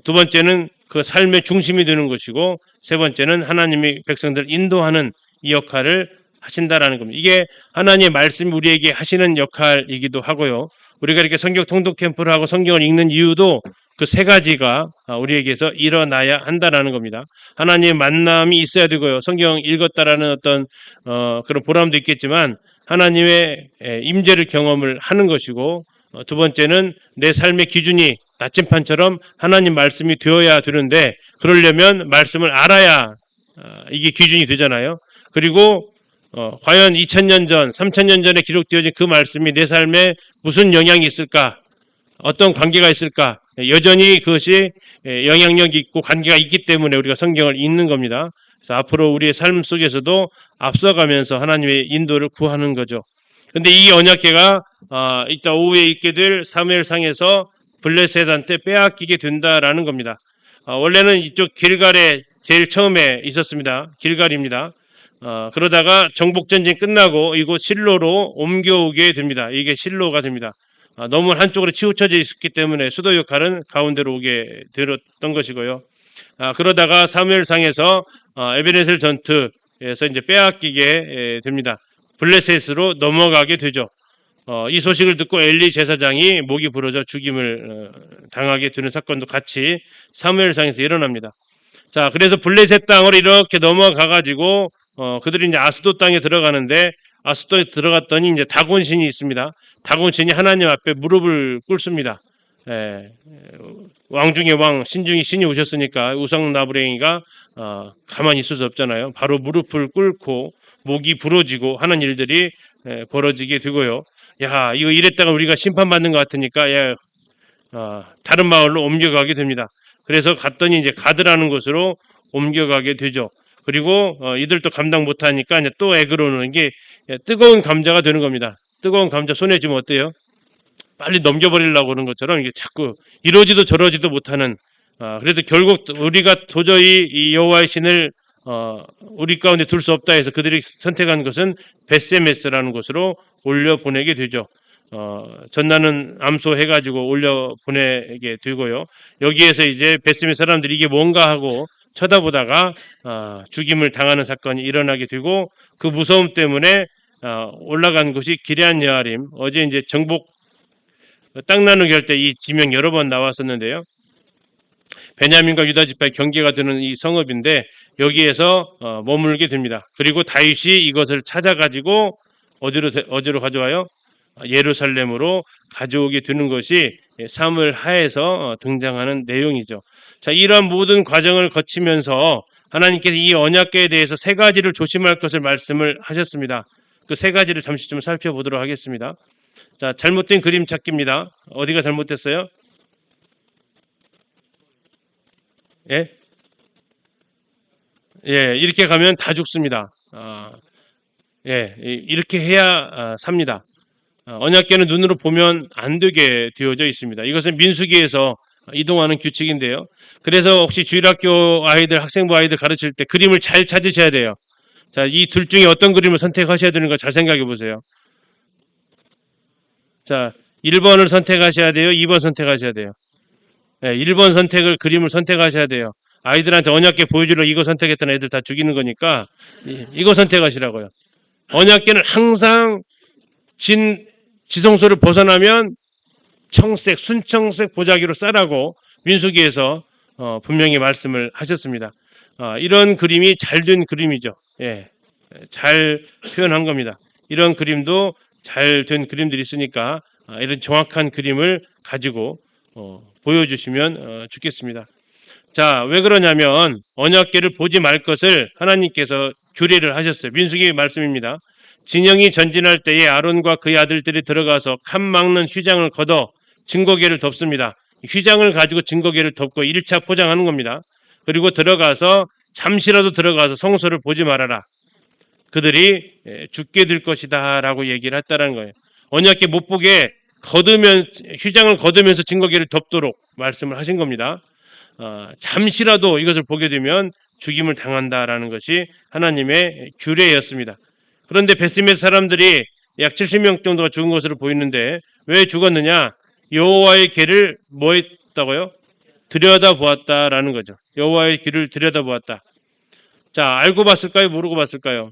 두 번째는 그 삶의 중심이 되는 것이고 세 번째는 하나님이 백성들을 인도하는 이 역할을 하신다라는 겁니다. 이게 하나님의 말씀이 우리에게 하시는 역할이기도 하고요. 우리가 이렇게 성경 통독 캠프를 하고 성경을 읽는 이유도 그 세 가지가 우리에게서 일어나야 한다라는 겁니다. 하나님의 만남이 있어야 되고요. 성경 읽었다라는 어떤 그런 보람도 있겠지만 하나님의 임재를 경험을 하는 것이고 두 번째는 내 삶의 기준이 나침판처럼 하나님 말씀이 되어야 되는데 그러려면 말씀을 알아야 이게 기준이 되잖아요. 그리고 과연 2000년 전, 3000년 전에 기록되어진 그 말씀이 내 삶에 무슨 영향이 있을까? 어떤 관계가 있을까? 여전히 그것이 영향력이 있고 관계가 있기 때문에 우리가 성경을 읽는 겁니다. 그래서 앞으로 우리의 삶 속에서도 앞서가면서 하나님의 인도를 구하는 거죠. 그런데 이 언약궤가 이따 오후에 있게 될 사무엘상에서 블레셋한테 빼앗기게 된다라는 겁니다. 원래는 이쪽 길갈에 제일 처음에 있었습니다. 길갈입니다. 그러다가 정복전쟁 끝나고 이곳 실로로 옮겨오게 됩니다. 이게 실로가 됩니다. 너무 한쪽으로 치우쳐져 있었기 때문에 수도 역할은 가운데로 오게 되었던 것이고요. 그러다가 사무엘상에서 에베네셀 전투에서 이제 빼앗기게 됩니다. 블레셋으로 넘어가게 되죠. 이 소식을 듣고 엘리 제사장이 목이 부러져 죽임을 당하게 되는 사건도 같이 사무엘상에서 일어납니다. 자, 그래서 블레셋 땅으로 이렇게 넘어가 가지고 그들이 이제 아스돗 땅에 들어가는데 아스돗에 들어갔더니 이제 다곤신이 있습니다. 다곤신이 하나님 앞에 무릎을 꿇습니다. 왕 중의 왕, 신 중의 신이 오셨으니까 우상 나부랭이가 가만히 있을 수 없잖아요. 바로 무릎을 꿇고 목이 부러지고 하는 일들이 벌어지게 되고요. 야, 이거 이랬다가 우리가 심판받는 것 같으니까 다른 마을로 옮겨가게 됩니다. 그래서 갔더니 이제 가드라는 곳으로 옮겨가게 되죠. 그리고 이들도 감당 못하니까 이제 또 애그러는 게 뜨거운 감자가 되는 겁니다. 뜨거운 감자 손에 쥐면 어때요? 빨리 넘겨버리려고 그러는 것처럼 이게 자꾸 이러지도 저러지도 못하는, 그래도 결국 우리가 도저히 이 여호와의 신을 우리 가운데 둘 수 없다 해서 그들이 선택한 것은 벳세메스라는 곳으로 올려 보내게 되죠. 전나는 암소해가지고 올려 보내게 되고요. 여기에서 이제 벳세메스 사람들이 이게 뭔가 하고 쳐다보다가 죽임을 당하는 사건이 일어나게 되고, 그 무서움 때문에 올라간 곳이 기럇 여아림. 어제 이제 정복 땅 나누기 할 때 이 지명 여러 번 나왔었는데요. 베냐민과 유다 지파의 경계가 되는 이 성읍인데 여기에서 머물게 됩니다. 그리고 다윗이 이것을 찾아가지고 어디로 가져와요? 예루살렘으로 가져오게 되는 것이 사무엘 하에서 등장하는 내용이죠. 자, 이러한 모든 과정을 거치면서 하나님께서 이 언약궤에 대해서 세 가지를 조심할 것을 말씀을 하셨습니다. 그 세 가지를 잠시 좀 살펴보도록 하겠습니다. 자, 잘못된 그림 찾기입니다. 어디가 잘못됐어요? 예? 예, 이렇게 가면 다 죽습니다. 예, 이렇게 해야 삽니다. 언약궤는 눈으로 보면 안 되게 되어져 있습니다. 이것은 민수기에서 이동하는 규칙인데요. 그래서 혹시 주일학교 아이들, 학생부 아이들 가르칠 때 그림을 잘 찾으셔야 돼요. 자, 이 둘 중에 어떤 그림을 선택하셔야 되는가 잘 생각해 보세요. 자, 1번을 선택하셔야 돼요. 2번 선택하셔야 돼요. 네, 1번 선택을 그림을 선택하셔야 돼요. 아이들한테 언약궤 보여주려 이거 선택했던 애들 다 죽이는 거니까 이거 선택하시라고요. 언약궤는 항상 지성소를 벗어나면 청색, 순청색 보자기로 싸라고 민수기에서 분명히 말씀을 하셨습니다. 이런 그림이 잘 된 그림이죠. 예, 잘 표현한 겁니다. 이런 그림도 잘 된 그림들이 있으니까 이런 정확한 그림을 가지고 보여주시면 좋겠습니다. 자, 왜 그러냐면 언약궤를 보지 말 것을 하나님께서 규례를 하셨어요. 민수기 말씀입니다. 진영이 전진할 때에 아론과 그의 아들들이 들어가서 칸 막는 휘장을 걷어 증거궤를 덮습니다. 휘장을 가지고 증거궤를 덮고 1차 포장하는 겁니다. 그리고 들어가서 잠시라도 들어가서 성소를 보지 말아라. 그들이 죽게 될 것이다 라고 얘기를 했다는 거예요. 언약궤 못 보게 휘장을 걷으면서 증거궤를 덮도록 말씀을 하신 겁니다. 잠시라도 이것을 보게 되면 죽임을 당한다라는 것이 하나님의 규례였습니다. 그런데 벳세메스 사람들이 약 70명 정도가 죽은 것으로 보이는데 왜 죽었느냐? 여호와의 궤를 뭐 했다고요? 들여다보았다라는 거죠. 여호와의 궤를 들여다보았다. 자, 알고 봤을까요? 모르고 봤을까요?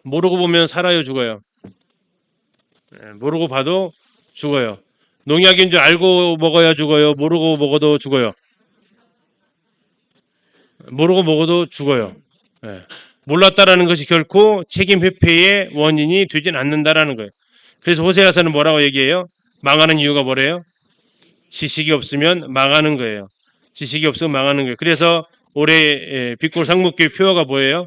모르고 보면 살아요, 죽어요? 모르고 봐도 죽어요. 농약인 줄 알고 먹어야 죽어요? 모르고 먹어도 죽어요? 모르고 먹어도 죽어요. 몰랐다라는 것이 결코 책임 회피의 원인이 되진 않는다라는 거예요. 그래서 호세아서는 뭐라고 얘기해요? 망하는 이유가 뭐래요? 지식이 없으면 망하는 거예요. 지식이 없으면 망하는 거예요. 그래서 올해 빛골 상목교의 표어가 뭐예요?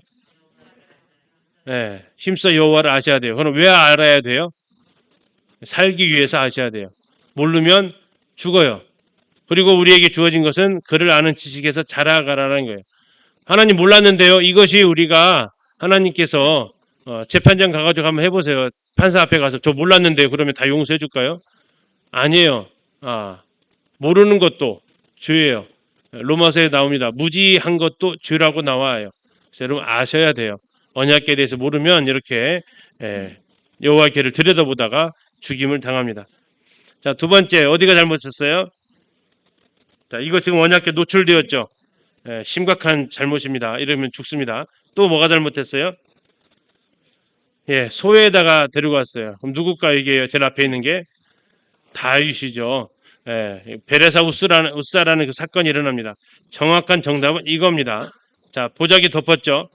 힘써 여호와를 아셔야 돼요. 그럼 왜 알아야 돼요? 살기 위해서 아셔야 돼요. 모르면 죽어요. 그리고 우리에게 주어진 것은 그를 아는 지식에서 자라가라는 거예요. 하나님 몰랐는데요. 이것이 우리가 하나님께서 재판장 가가지고 한번 해보세요. 판사 앞에 가서 저 몰랐는데요. 그러면 다 용서해 줄까요? 아니에요. 모르는 것도 죄예요. 로마서에 나옵니다. 무지한 것도 죄라고 나와요. 그래서 여러분 아셔야 돼요. 언약궤에 대해서 모르면 이렇게 여호와의 궤를 들여다보다가 죽임을 당합니다. 자, 두 번째 어디가 잘못했어요? 자, 이거 지금 언약궤 노출되었죠. 심각한 잘못입니다. 이러면 죽습니다. 또 뭐가 잘못했어요? 소에다가 데리고 왔어요. 그럼 누굴까 이게 제일 앞에 있는 게 다윗이죠. 베레사 우사라는 그 사건이 일어납니다. 정확한 정답은 이겁니다. 자, 보자기 덮었죠.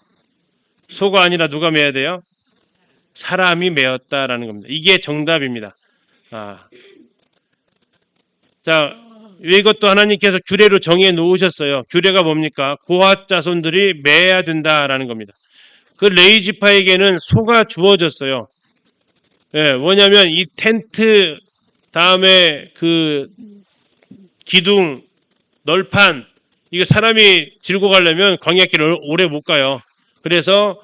소가 아니라 누가 매야 돼요? 사람이 매었다라는 겁니다. 이게 정답입니다. 자, 이것도 하나님께서 규례로 정해 놓으셨어요. 규례가 뭡니까? 고핫 자손들이 매야 된다라는 겁니다. 그 레위 지파에게는 소가 주어졌어요. 예, 뭐냐면 이 텐트 다음에 그 기둥, 널판 이거 사람이 들고 가려면 광야길을 오래 못 가요. 그래서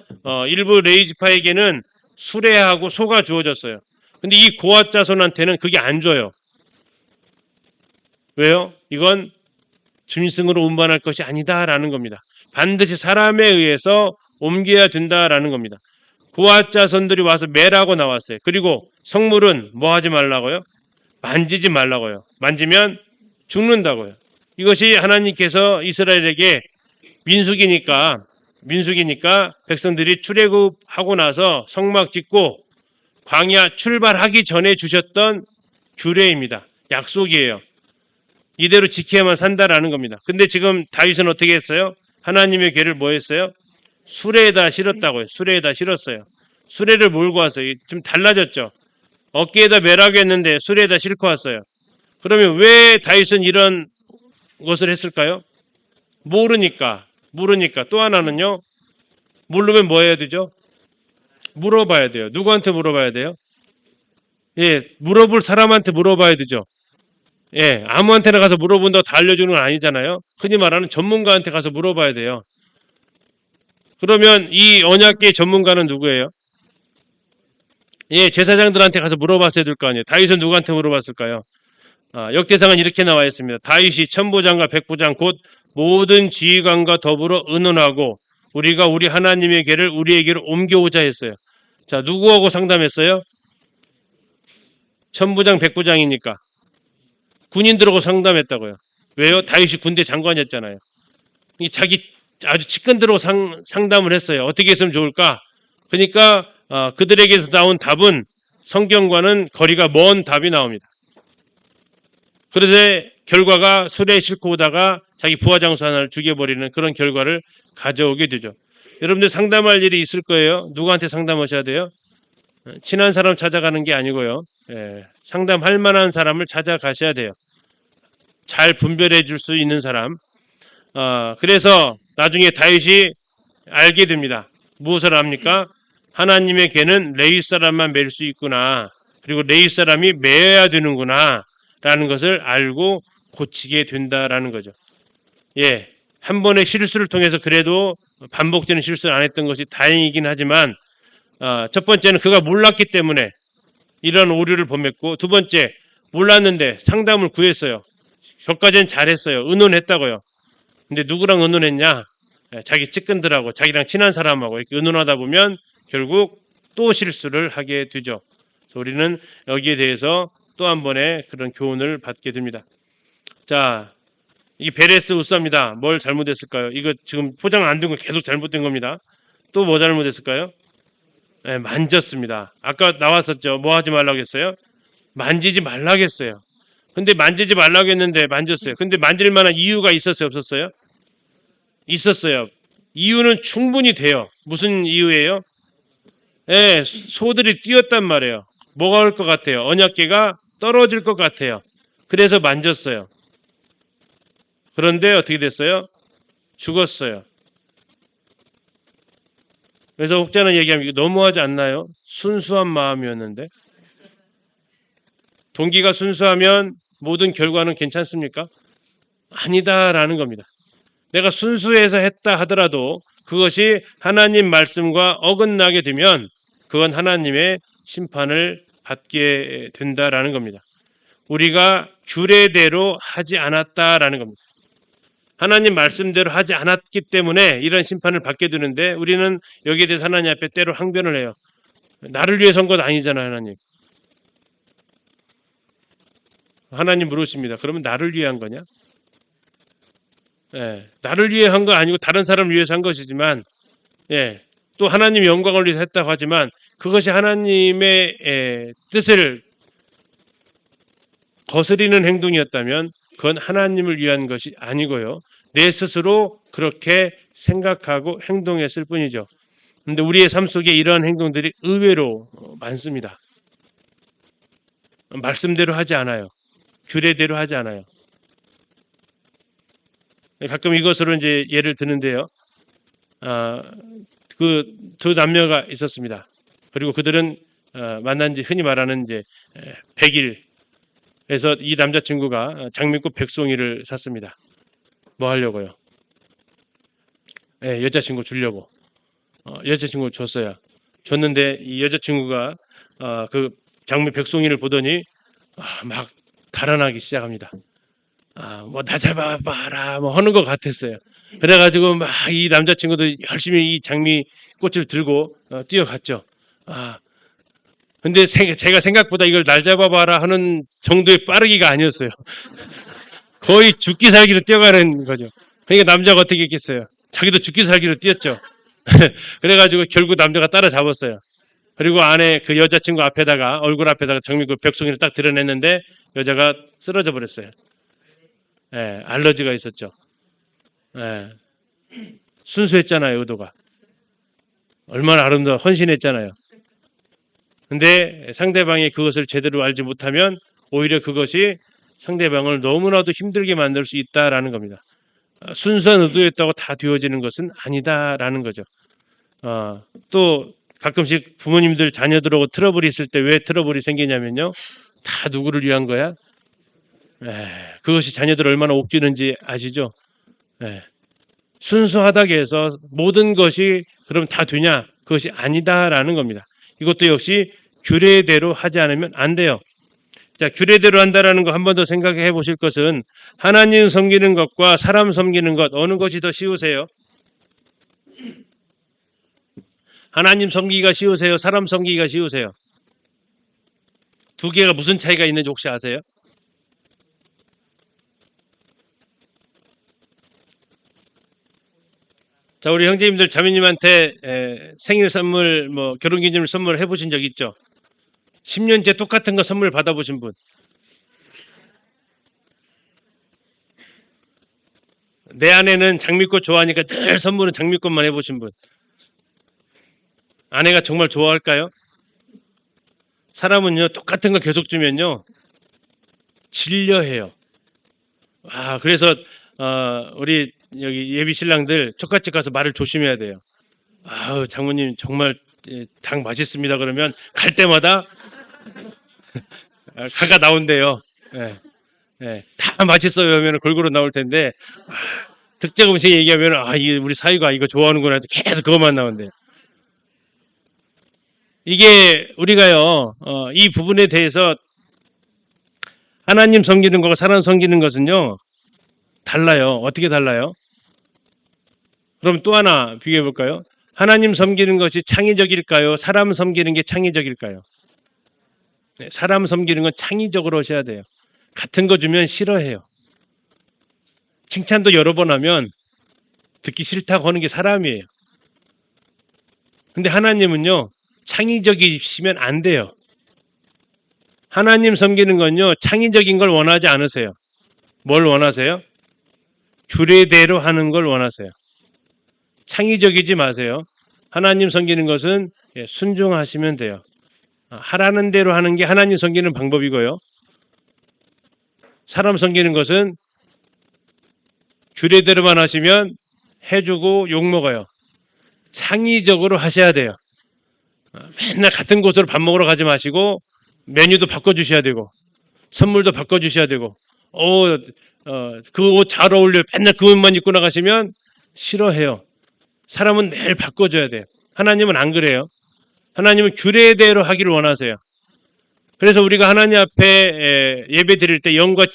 일부 레위 지파에게는 수레하고 소가 주어졌어요. 근데 이 고앗 자손한테는 그게 안 줘요. 왜요? 이건 짐승으로 운반할 것이 아니다라는 겁니다. 반드시 사람에 의해서 옮겨야 된다라는 겁니다. 고앗 자손들이 와서 매라고 나왔어요. 그리고 성물은 뭐 하지 말라고요? 만지지 말라고요. 만지면 죽는다고요. 이것이 하나님께서 이스라엘에게 민수기니까 백성들이 출애굽하고 나서 성막 짓고 광야 출발하기 전에 주셨던 규례입니다. 약속이에요. 이대로 지켜야만 산다라는 겁니다. 근데 지금 다윗은 어떻게 했어요? 하나님의 궤를 뭐 했어요? 수레에다 실었다고요. 수레에다 실었어요. 수레를 몰고 왔어요. 좀 달라졌죠. 어깨에다 매라고 했는데 수레에다 싣고 왔어요. 그러면 왜 다윗은 이런 것을 했을까요? 모르니까. 또 하나는요. 모르면 뭐 해야 되죠? 물어봐야 돼요. 누구한테 물어봐야 돼요? 예, 물어볼 사람한테 물어봐야 되죠. 예, 아무한테나 가서 물어본다고 다 알려주는 건 아니잖아요. 흔히 말하는 전문가한테 가서 물어봐야 돼요. 그러면 이 언약계의 전문가는 누구예요? 예, 제사장들한테 가서 물어봤어야 될 거 아니에요. 다윗은 누구한테 물어봤을까요? 역대상은 이렇게 나와 있습니다. 다윗이 천부장과 백부장 곧 모든 지휘관과 더불어 의논하고 우리가 우리 하나님의 궤를 우리에게로 옮겨오자 했어요. 자, 누구하고 상담했어요? 천부장, 백부장이니까 군인들하고 상담했다고요. 왜요? 다윗이 군대 장관이었잖아요. 자기 아주 측근들하고 상담을 했어요. 어떻게 했으면 좋을까? 그러니까 그들에게서 나온 답은 성경과는 거리가 먼 답이 나옵니다. 그런데 결과가 수레에 싣고 오다가 자기 부하장수 하나를 죽여버리는 그런 결과를 가져오게 되죠. 여러분들 상담할 일이 있을 거예요. 누구한테 상담하셔야 돼요? 친한 사람 찾아가는 게 아니고요. 예, 상담할 만한 사람을 찾아가셔야 돼요. 잘 분별해 줄 수 있는 사람. 그래서 나중에 다윗이 알게 됩니다. 무엇을 합니까? 하나님의 궤는 레위 사람만 맬 수 있구나. 그리고 레위 사람이 매야 되는구나. 라는 것을 알고 고치게 된다라는 거죠. 예, 한 번의 실수를 통해서 그래도 반복되는 실수를 안 했던 것이 다행이긴 하지만 첫 번째는 그가 몰랐기 때문에 이런 오류를 범했고, 두 번째 몰랐는데 상담을 구했어요. 저까지는 잘했어요. 의논했다고요. 근데 누구랑 의논했냐? 자기 측근들하고 자기랑 친한 사람하고 이렇게 의논하다 보면 결국 또 실수를 하게 되죠. 그래서 우리는 여기에 대해서 또 한 번의 그런 교훈을 받게 됩니다. 자, 이게 베레스 우사입니다. 뭘 잘못했을까요? 이거 지금 포장 안 된 거 계속 잘못된 겁니다. 또 뭐 잘못했을까요? 네, 만졌습니다. 아까 나왔었죠. 뭐 하지 말라고 했어요? 만지지 말라고 했어요. 근데 만지지 말라고 했는데 만졌어요. 근데 만질 만한 이유가 있었어요, 없었어요? 있었어요. 이유는 충분히 돼요. 무슨 이유예요? 예, 소들이 뛰었단 말이에요. 뭐가 올 것 같아요? 언약궤가 떨어질 것 같아요. 그래서 만졌어요. 그런데 어떻게 됐어요? 죽었어요. 그래서 혹자는 얘기하면 이거 너무하지 않나요? 순수한 마음이었는데. 동기가 순수하면 모든 결과는 괜찮습니까? 아니다라는 겁니다. 내가 순수해서 했다 하더라도 그것이 하나님 말씀과 어긋나게 되면 그건 하나님의 심판을 받게 된다라는 겁니다. 우리가 규례대로 하지 않았다라는 겁니다. 하나님 말씀대로 하지 않았기 때문에 이런 심판을 받게 되는데 우리는 여기에 대해서 하나님 앞에 때로 항변을 해요. 나를 위해 선 것 아니잖아요, 하나님. 하나님 물으십니다. 그러면 나를 위해 한 거냐? 예, 나를 위해 한 거 아니고 다른 사람을 위해서 한 것이지만, 예, 또 하나님 영광을 위해서 했다고 하지만 그것이 하나님의 뜻을 거스리는 행동이었다면 그건 하나님을 위한 것이 아니고요. 내 스스로 그렇게 생각하고 행동했을 뿐이죠. 그런데 우리의 삶 속에 이러한 행동들이 의외로 많습니다. 말씀대로 하지 않아요. 규례대로 하지 않아요. 가끔 이것으로 이제 예를 드는데요. 그 두 남녀가 있었습니다. 그리고 그들은 만난 지 흔히 말하는 이제 100일에서 이 남자친구가 장미꽃 100송이를 샀습니다. 뭐 하려고요? 여자친구 주려고. 여자친구 줬어요. 줬는데 이 여자친구가 그 장미 100송이를 보더니 막 달아나기 시작합니다. 뭐 나 잡아봐라 뭐 하는 것 같았어요. 그래가지고 막 이 남자친구도 열심히 이 장미 꽃을 들고 뛰어갔죠. 근데 제가 생각보다 이걸 날 잡아봐라 하는 정도의 빠르기가 아니었어요. 거의 죽기 살기로 뛰어가는 거죠. 그러니까 남자가 어떻게 했겠어요? 자기도 죽기 살기로 뛰었죠. 그래가지고 결국 남자가 따라잡았어요. 그리고 안에 그 여자친구 앞에다가 얼굴 앞에다가 장미꽃 100송이를 딱 드러냈는데 여자가 쓰러져 버렸어요. 알러지가 있었죠. 순수했잖아요, 의도가. 얼마나 아름다워 헌신했잖아요. 근데 상대방이 그것을 제대로 알지 못하면 오히려 그것이 상대방을 너무나도 힘들게 만들 수 있다라는 겁니다. 순수한 의도였다고 다 되어지는 것은 아니다라는 거죠. 또 가끔씩 부모님들 자녀들하고 트러블이 있을 때 왜 트러블이 생기냐면요. 다 누구를 위한 거야? 그것이 자녀들 얼마나 옥죄는지 아시죠? 순수하다고 해서 모든 것이 그럼 다 되냐? 그것이 아니다라는 겁니다. 이것도 역시 규례대로 하지 않으면 안 돼요. 자, 규례대로 한다라는 거 한 번 더 생각해 보실 것은 하나님 섬기는 것과 사람 섬기는 것 어느 것이 더 쉬우세요? 하나님 섬기기가 쉬우세요? 사람 섬기기가 쉬우세요? 두 개가 무슨 차이가 있는지 혹시 아세요? 자, 우리 형제님들 자매님한테 생일 선물, 뭐 결혼기념일 선물 해보신 적 있죠? 10년째 똑같은 거 선물 받아보신 분? 내 아내는 장미꽃 좋아하니까 늘 선물은 장미꽃만 해보신 분? 아내가 정말 좋아할까요? 사람은요, 똑같은 거 계속 주면요, 질려해요. 그래서 우리 여기 예비 신랑들 촉갓집 가서 말을 조심해야 돼요. 장모님 정말 닭 맛있습니다. 그러면 갈 때마다 가가 나온대요. 다 맛있어요 하면 골고루 나올 텐데 특정 음식 얘기하면 이게 우리 사위가 이거 좋아하는구나 해서 계속 그것만 나온대요. 이게 우리가요 이 부분에 대해서 하나님 섬기는 것과 사람 섬기는 것은요 달라요. 어떻게 달라요? 그럼 또 하나 비교해 볼까요? 하나님 섬기는 것이 창의적일까요? 사람 섬기는 게 창의적일까요? 사람 섬기는 건 창의적으로 하셔야 돼요. 같은 거 주면 싫어해요. 칭찬도 여러 번 하면 듣기 싫다고 하는 게 사람이에요. 근데 하나님은요, 창의적이시면 안 돼요. 하나님 섬기는 건요, 창의적인 걸 원하지 않으세요. 뭘 원하세요? 규례대로 하는 걸 원하세요. 창의적이지 마세요. 하나님 섬기는 것은 순종하시면 돼요. 하라는 대로 하는 게 하나님 섬기는 방법이고요. 사람 섬기는 것은 규례대로만 하시면 해주고 욕먹어요. 창의적으로 하셔야 돼요. 맨날 같은 곳으로 밥 먹으러 가지 마시고 메뉴도 바꿔주셔야 되고 선물도 바꿔주셔야 되고 그 옷 잘 어울려요. 맨날 그 옷만 입고 나가시면 싫어해요. 사람은 매일 바꿔줘야 돼요. 하나님은 안 그래요. 하나님은 규례대로 하기를 원하세요. 그래서 우리가 하나님 앞에 예배 드릴 때 영과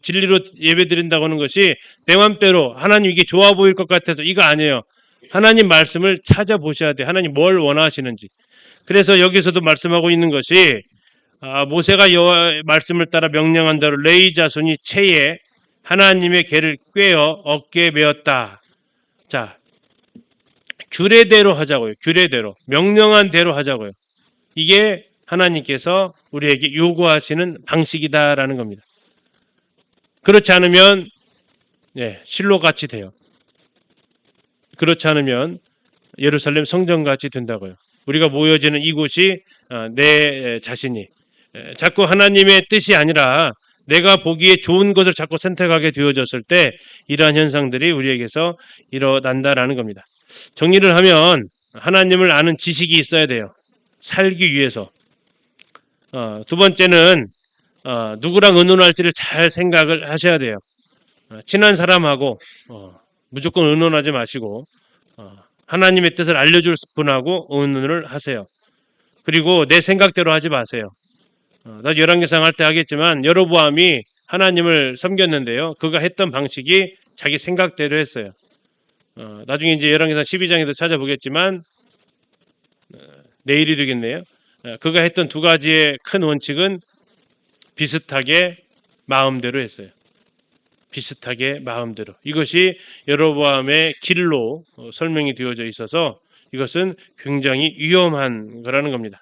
진리로 예배 드린다고 하는 것이 내 맘대로 하나님 이게 좋아 보일 것 같아서 이거 아니에요. 하나님 말씀을 찾아보셔야 돼요. 하나님 뭘 원하시는지. 그래서 여기서도 말씀하고 있는 것이 모세가 여호와의 말씀을 따라 명령한 대로 레위 자손이 채에 하나님의 계를 꿰어 어깨에 메었다. 자, 규례대로 하자고요. 규례대로. 명령한 대로 하자고요. 이게 하나님께서 우리에게 요구하시는 방식이다라는 겁니다. 그렇지 않으면 실로같이 돼요. 그렇지 않으면 예루살렘 성전같이 된다고요. 우리가 모여지는 이곳이 내 자신이 자꾸 하나님의 뜻이 아니라 내가 보기에 좋은 것을 자꾸 선택하게 되어졌을 때 이러한 현상들이 우리에게서 일어난다라는 겁니다. 정리를 하면 하나님을 아는 지식이 있어야 돼요. 살기 위해서. 두 번째는 누구랑 의논할지를 잘 생각을 하셔야 돼요. 친한 사람하고 무조건 의논하지 마시고 하나님의 뜻을 알려줄 분하고 의논을 하세요. 그리고 내 생각대로 하지 마세요. 나 열왕기상 할 때 하겠지만 여로보암이 하나님을 섬겼는데요. 그가 했던 방식이 자기 생각대로 했어요. 나중에 이제 열왕기상 12장에도 찾아보겠지만 내일이 되겠네요. 그가 했던 두 가지의 큰 원칙은 비슷하게 마음대로 했어요. 비슷하게 마음대로. 이것이 여로보암의 길로 설명이 되어져 있어서 이것은 굉장히 위험한 거라는 겁니다.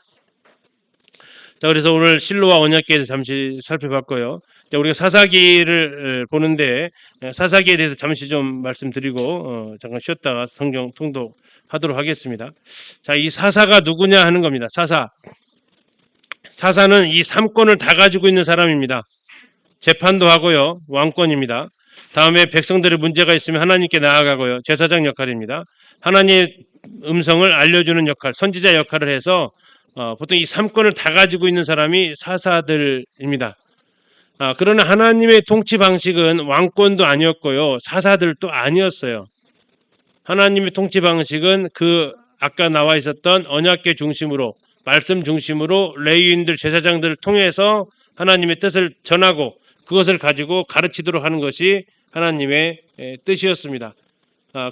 자, 그래서 오늘 실로와 언약궤에 대해서 잠시 살펴봤고요. 자, 우리가 사사기를 보는데 사사기에 대해서 잠시 좀 말씀드리고 잠깐 쉬었다가 성경 통독하도록 하겠습니다. 자, 이 사사가 누구냐 하는 겁니다. 사사는 이 3권을 다 가지고 있는 사람입니다. 재판도 하고요. 왕권입니다. 다음에 백성들의 문제가 있으면 하나님께 나아가고요. 제사장 역할입니다. 하나님의 음성을 알려주는 역할, 선지자 역할을 해서 보통 이 3권을 다 가지고 있는 사람이 사사들입니다. 그러나 하나님의 통치 방식은 왕권도 아니었고요. 사사들도 아니었어요. 하나님의 통치 방식은 그 아까 나와 있었던 언약궤 중심으로 말씀 중심으로 레위인들 제사장들을 통해서 하나님의 뜻을 전하고 그것을 가지고 가르치도록 하는 것이 하나님의 뜻이었습니다.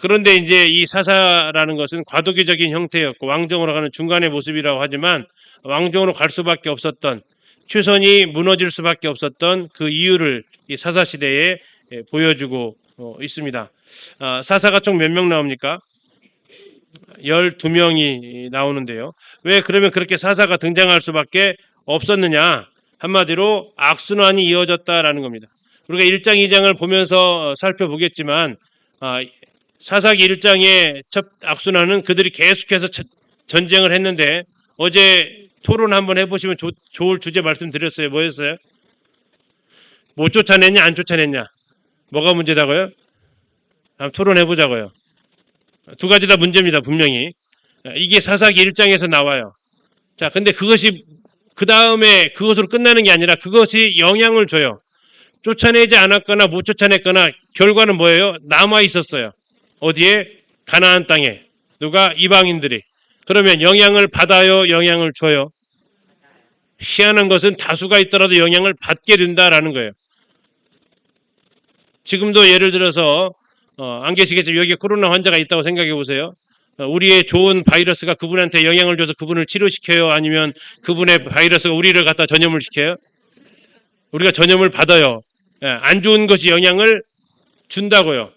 그런데 이제 이 사사라는 것은 과도기적인 형태였고 왕정으로 가는 중간의 모습이라고 하지만 왕정으로 갈 수밖에 없었던 최선이 무너질 수밖에 없었던 그 이유를 이 사사 시대에 보여주고 있습니다. 사사가 총 몇 명 나옵니까? 12명이 나오는데요. 왜 그러면 그렇게 사사가 등장할 수밖에 없었느냐? 한마디로 악순환이 이어졌다라는 겁니다. 우리가 1장, 2장을 보면서 살펴보겠지만 사사기 1장의 첫 악순환은 그들이 계속해서 전쟁을 했는데 어제 토론 한번 해보시면 좋을 주제 말씀드렸어요. 뭐였어요? 못 쫓아냈냐 안 쫓아냈냐? 뭐가 문제다고요? 한번 토론해보자고요. 두 가지 다 문제입니다. 분명히. 이게 사사기 1장에서 나와요. 자, 근데 그것이 그 다음에 그것으로 끝나는 게 아니라 그것이 영향을 줘요. 쫓아내지 않았거나 못 쫓아냈거나 결과는 뭐예요? 남아 있었어요. 어디에? 가나안 땅에. 누가? 이방인들이. 그러면 영향을 받아요? 영향을 줘요? 희한한 것은 다수가 있더라도 영향을 받게 된다라는 거예요. 지금도 예를 들어서 안 계시겠지만 여기에 코로나 환자가 있다고 생각해 보세요. 우리의 좋은 바이러스가 그분한테 영향을 줘서 그분을 치료시켜요? 아니면 그분의 바이러스가 우리를 갖다 전염을 시켜요? 우리가 전염을 받아요. 안 좋은 것이 영향을 준다고요.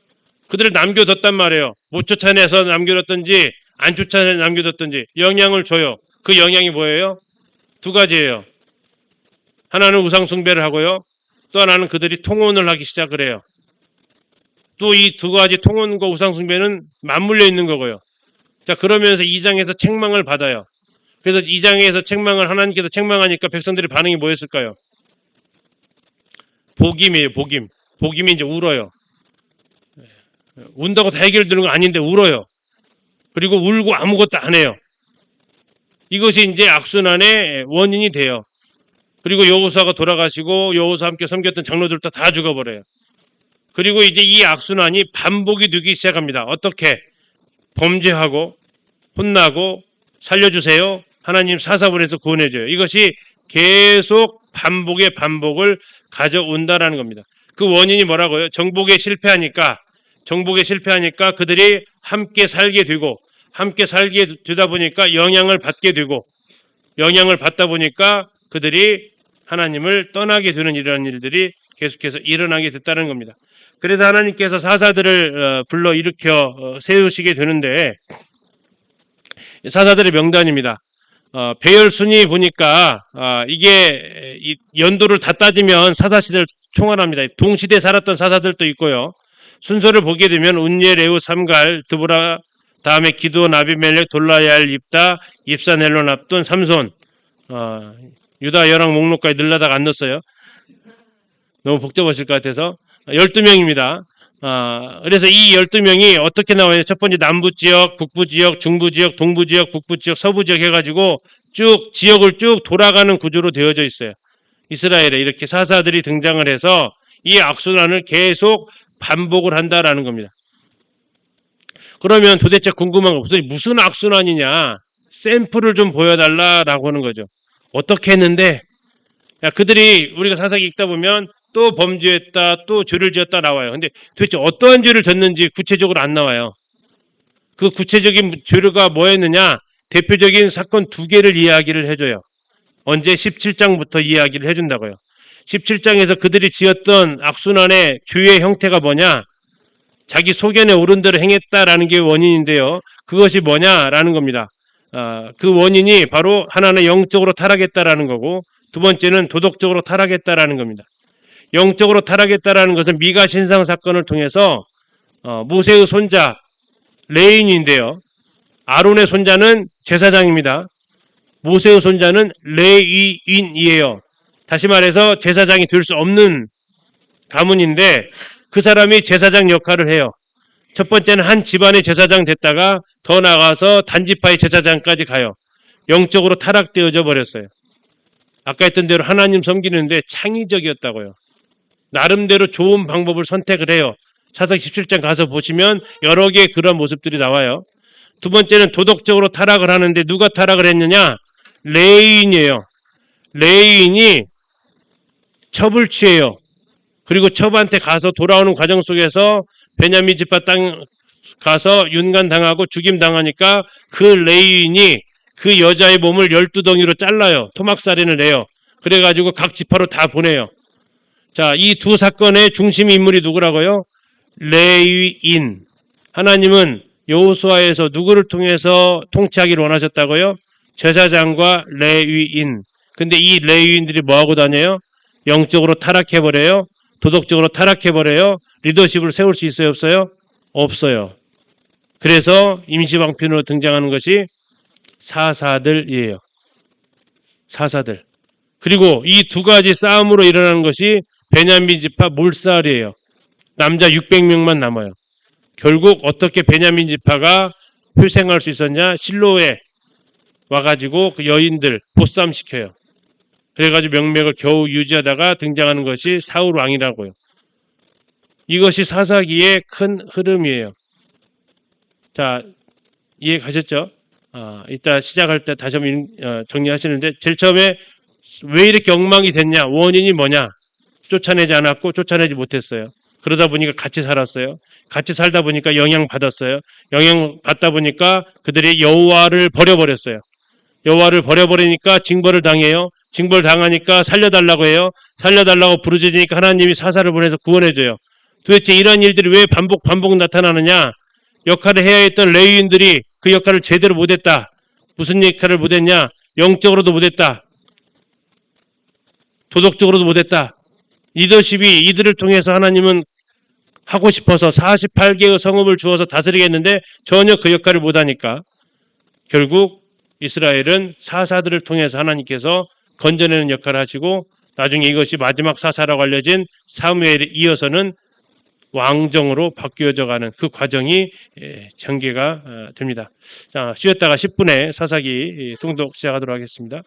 그들을 남겨뒀단 말이에요. 못 쫓아내서 남겨뒀든지 안 쫓아내서 남겨뒀든지 영향을 줘요. 그 영향이 뭐예요? 두 가지예요. 하나는 우상 숭배를 하고요. 또 하나는 그들이 통혼을 하기 시작을 해요. 또 이 두 가지 통혼과 우상 숭배는 맞물려 있는 거고요. 자, 그러면서 2장에서 책망을 받아요. 그래서 2장에서 책망을 하나님께서 책망하니까 백성들의 반응이 뭐였을까요? 복임이에요. 복임. 복임이 이제 울어요. 운다고 다 해결되는 건 아닌데 울어요. 그리고 울고 아무것도 안 해요. 이것이 이제 악순환의 원인이 돼요. 그리고 여호수아가 돌아가시고 여호수아 함께 섬겼던 장로들도 다 죽어버려요. 그리고 이제 이 악순환이 반복이 되기 시작합니다. 어떻게? 범죄하고 혼나고 살려주세요. 하나님 사사 보내서 구원해줘요. 이것이 계속 반복의 반복을 가져온다라는 겁니다. 그 원인이 뭐라고요? 정복에 실패하니까 그들이 함께 살게 되고 함께 살게 되다 보니까 영향을 받게 되고 영향을 받다 보니까 그들이 하나님을 떠나게 되는 이러한 일들이 계속해서 일어나게 됐다는 겁니다. 그래서 하나님께서 사사들을 불러 일으켜 세우시게 되는데 사사들의 명단입니다. 배열 순위 보니까 이게 연도를 다 따지면 사사시대를 총괄합니다. 동시대에 살았던 사사들도 있고요. 순서를 보게 되면 운예, 레우, 삼갈, 드보라, 다음에 기도, 나비멜렉, 돌라얄, 입다, 입산, 헬론, 압돈, 삼손. 유다 열왕 목록까지 늘려다가 안 넣었어요. 너무 복잡하실 것 같아서 12명입니다. 그래서 이 12명이 어떻게 나와요? 첫 번째 남부 지역, 북부 지역, 중부 지역, 동부 지역, 북부 지역, 서부 지역 해가지고 쭉 지역을 쭉 돌아가는 구조로 되어져 있어요. 이스라엘에 이렇게 사사들이 등장을 해서 이 악순환을 계속 반복을 한다라는 겁니다. 그러면 도대체 궁금한 거 무슨 악순환이냐? 샘플을 좀 보여달라라고 하는 거죠. 어떻게 했는데? 야, 그들이 우리가 사사기 읽다 보면 또 범죄했다, 또 죄를 지었다 나와요. 근데 도대체 어떠한 죄를 졌는지 구체적으로 안 나와요. 그 구체적인 죄가 뭐였느냐? 대표적인 사건 2개를 이야기를 해줘요. 언제? 17장부터 이야기를 해준다고요. 17장에서 그들이 지었던 악순환의 죄의 형태가 뭐냐? 자기 소견에 오른 대로 행했다라는 게 원인인데요. 그것이 뭐냐라는 겁니다. 그 원인이 바로 하나는 영적으로 타락했다라는 거고, 두 번째는 도덕적으로 타락했다라는 겁니다. 영적으로 타락했다라는 것은 미가 신상 사건을 통해서 모세의 손자 레인인데요. 아론의 손자는 제사장입니다. 모세의 손자는 레위인이에요. 다시 말해서 제사장이 될 수 없는 가문인데 그 사람이 제사장 역할을 해요. 첫 번째는 한 집안의 제사장 됐다가 더 나아가서 단지파의 제사장까지 가요. 영적으로 타락되어져 버렸어요. 아까 했던 대로 하나님 섬기는데 창의적이었다고요. 나름대로 좋은 방법을 선택을 해요. 사사기 17장 가서 보시면 여러 개의 그런 모습들이 나와요. 두 번째는 도덕적으로 타락을 하는데 누가 타락을 했느냐? 레위인이에요. 레위인이 첩을 취해요. 그리고 첩한테 가서 돌아오는 과정 속에서 베냐민 지파 땅 가서 윤간당하고 죽임당하니까 그 레위인이 그 여자의 몸을 12덩이로 잘라요. 토막살인을 내요. 그래가지고 각 지파로 다 보내요. 자, 이 두 사건의 중심 인물이 누구라고요? 레위인. 하나님은 여호수아에서 누구를 통해서 통치하기를 원하셨다고요? 제사장과 레위인. 근데 이 레위인들이 뭐하고 다녀요? 영적으로 타락해버려요. 도덕적으로 타락해버려요. 리더십을 세울 수 있어요? 없어요? 없어요. 그래서 임시방편으로 등장하는 것이 사사들이에요. 사사들. 그리고 이 두 가지 싸움으로 일어나는 것이 베냐민 지파 몰살이에요. 남자 600명만 남아요. 결국 어떻게 베냐민 지파가 회생할 수 있었냐? 실로에 와가지고 그 여인들 보쌈시켜요. 그래가지고 명맥을 겨우 유지하다가 등장하는 것이 사울 왕이라고요. 이것이 사사기의 큰 흐름이에요. 자, 이해 가셨죠? 이따 시작할 때 다시 한번 정리하시는데 제일 처음에 왜 이렇게 엉망이 됐냐? 원인이 뭐냐? 쫓아내지 않았고 쫓아내지 못했어요. 그러다 보니까 같이 살았어요. 같이 살다 보니까 영향받았어요. 영향받다 보니까 그들이 여호와를 버려버렸어요. 여호와를 버려버리니까 징벌을 당해요. 징벌 당하니까 살려달라고 해요. 살려달라고 부르짖으니까 하나님이 사사를 보내서 구원해줘요. 도대체 이런 일들이 왜 반복 나타나느냐? 역할을 해야 했던 레위인들이 그 역할을 제대로 못했다. 무슨 역할을 못했냐? 영적으로도 못했다. 도덕적으로도 못했다. 리더십이 이들을 통해서 하나님은 하고 싶어서 48개의 성읍을 주어서 다스리겠는데 전혀 그 역할을 못하니까 결국 이스라엘은 사사들을 통해서 하나님께서 건져내는 역할을 하시고 나중에 이것이 마지막 사사라고 알려진 사무엘에 이어서는 왕정으로 바뀌어져 가는 그 과정이 전개가 됩니다. 자, 쉬었다가 10분에 사사기 통독 시작하도록 하겠습니다.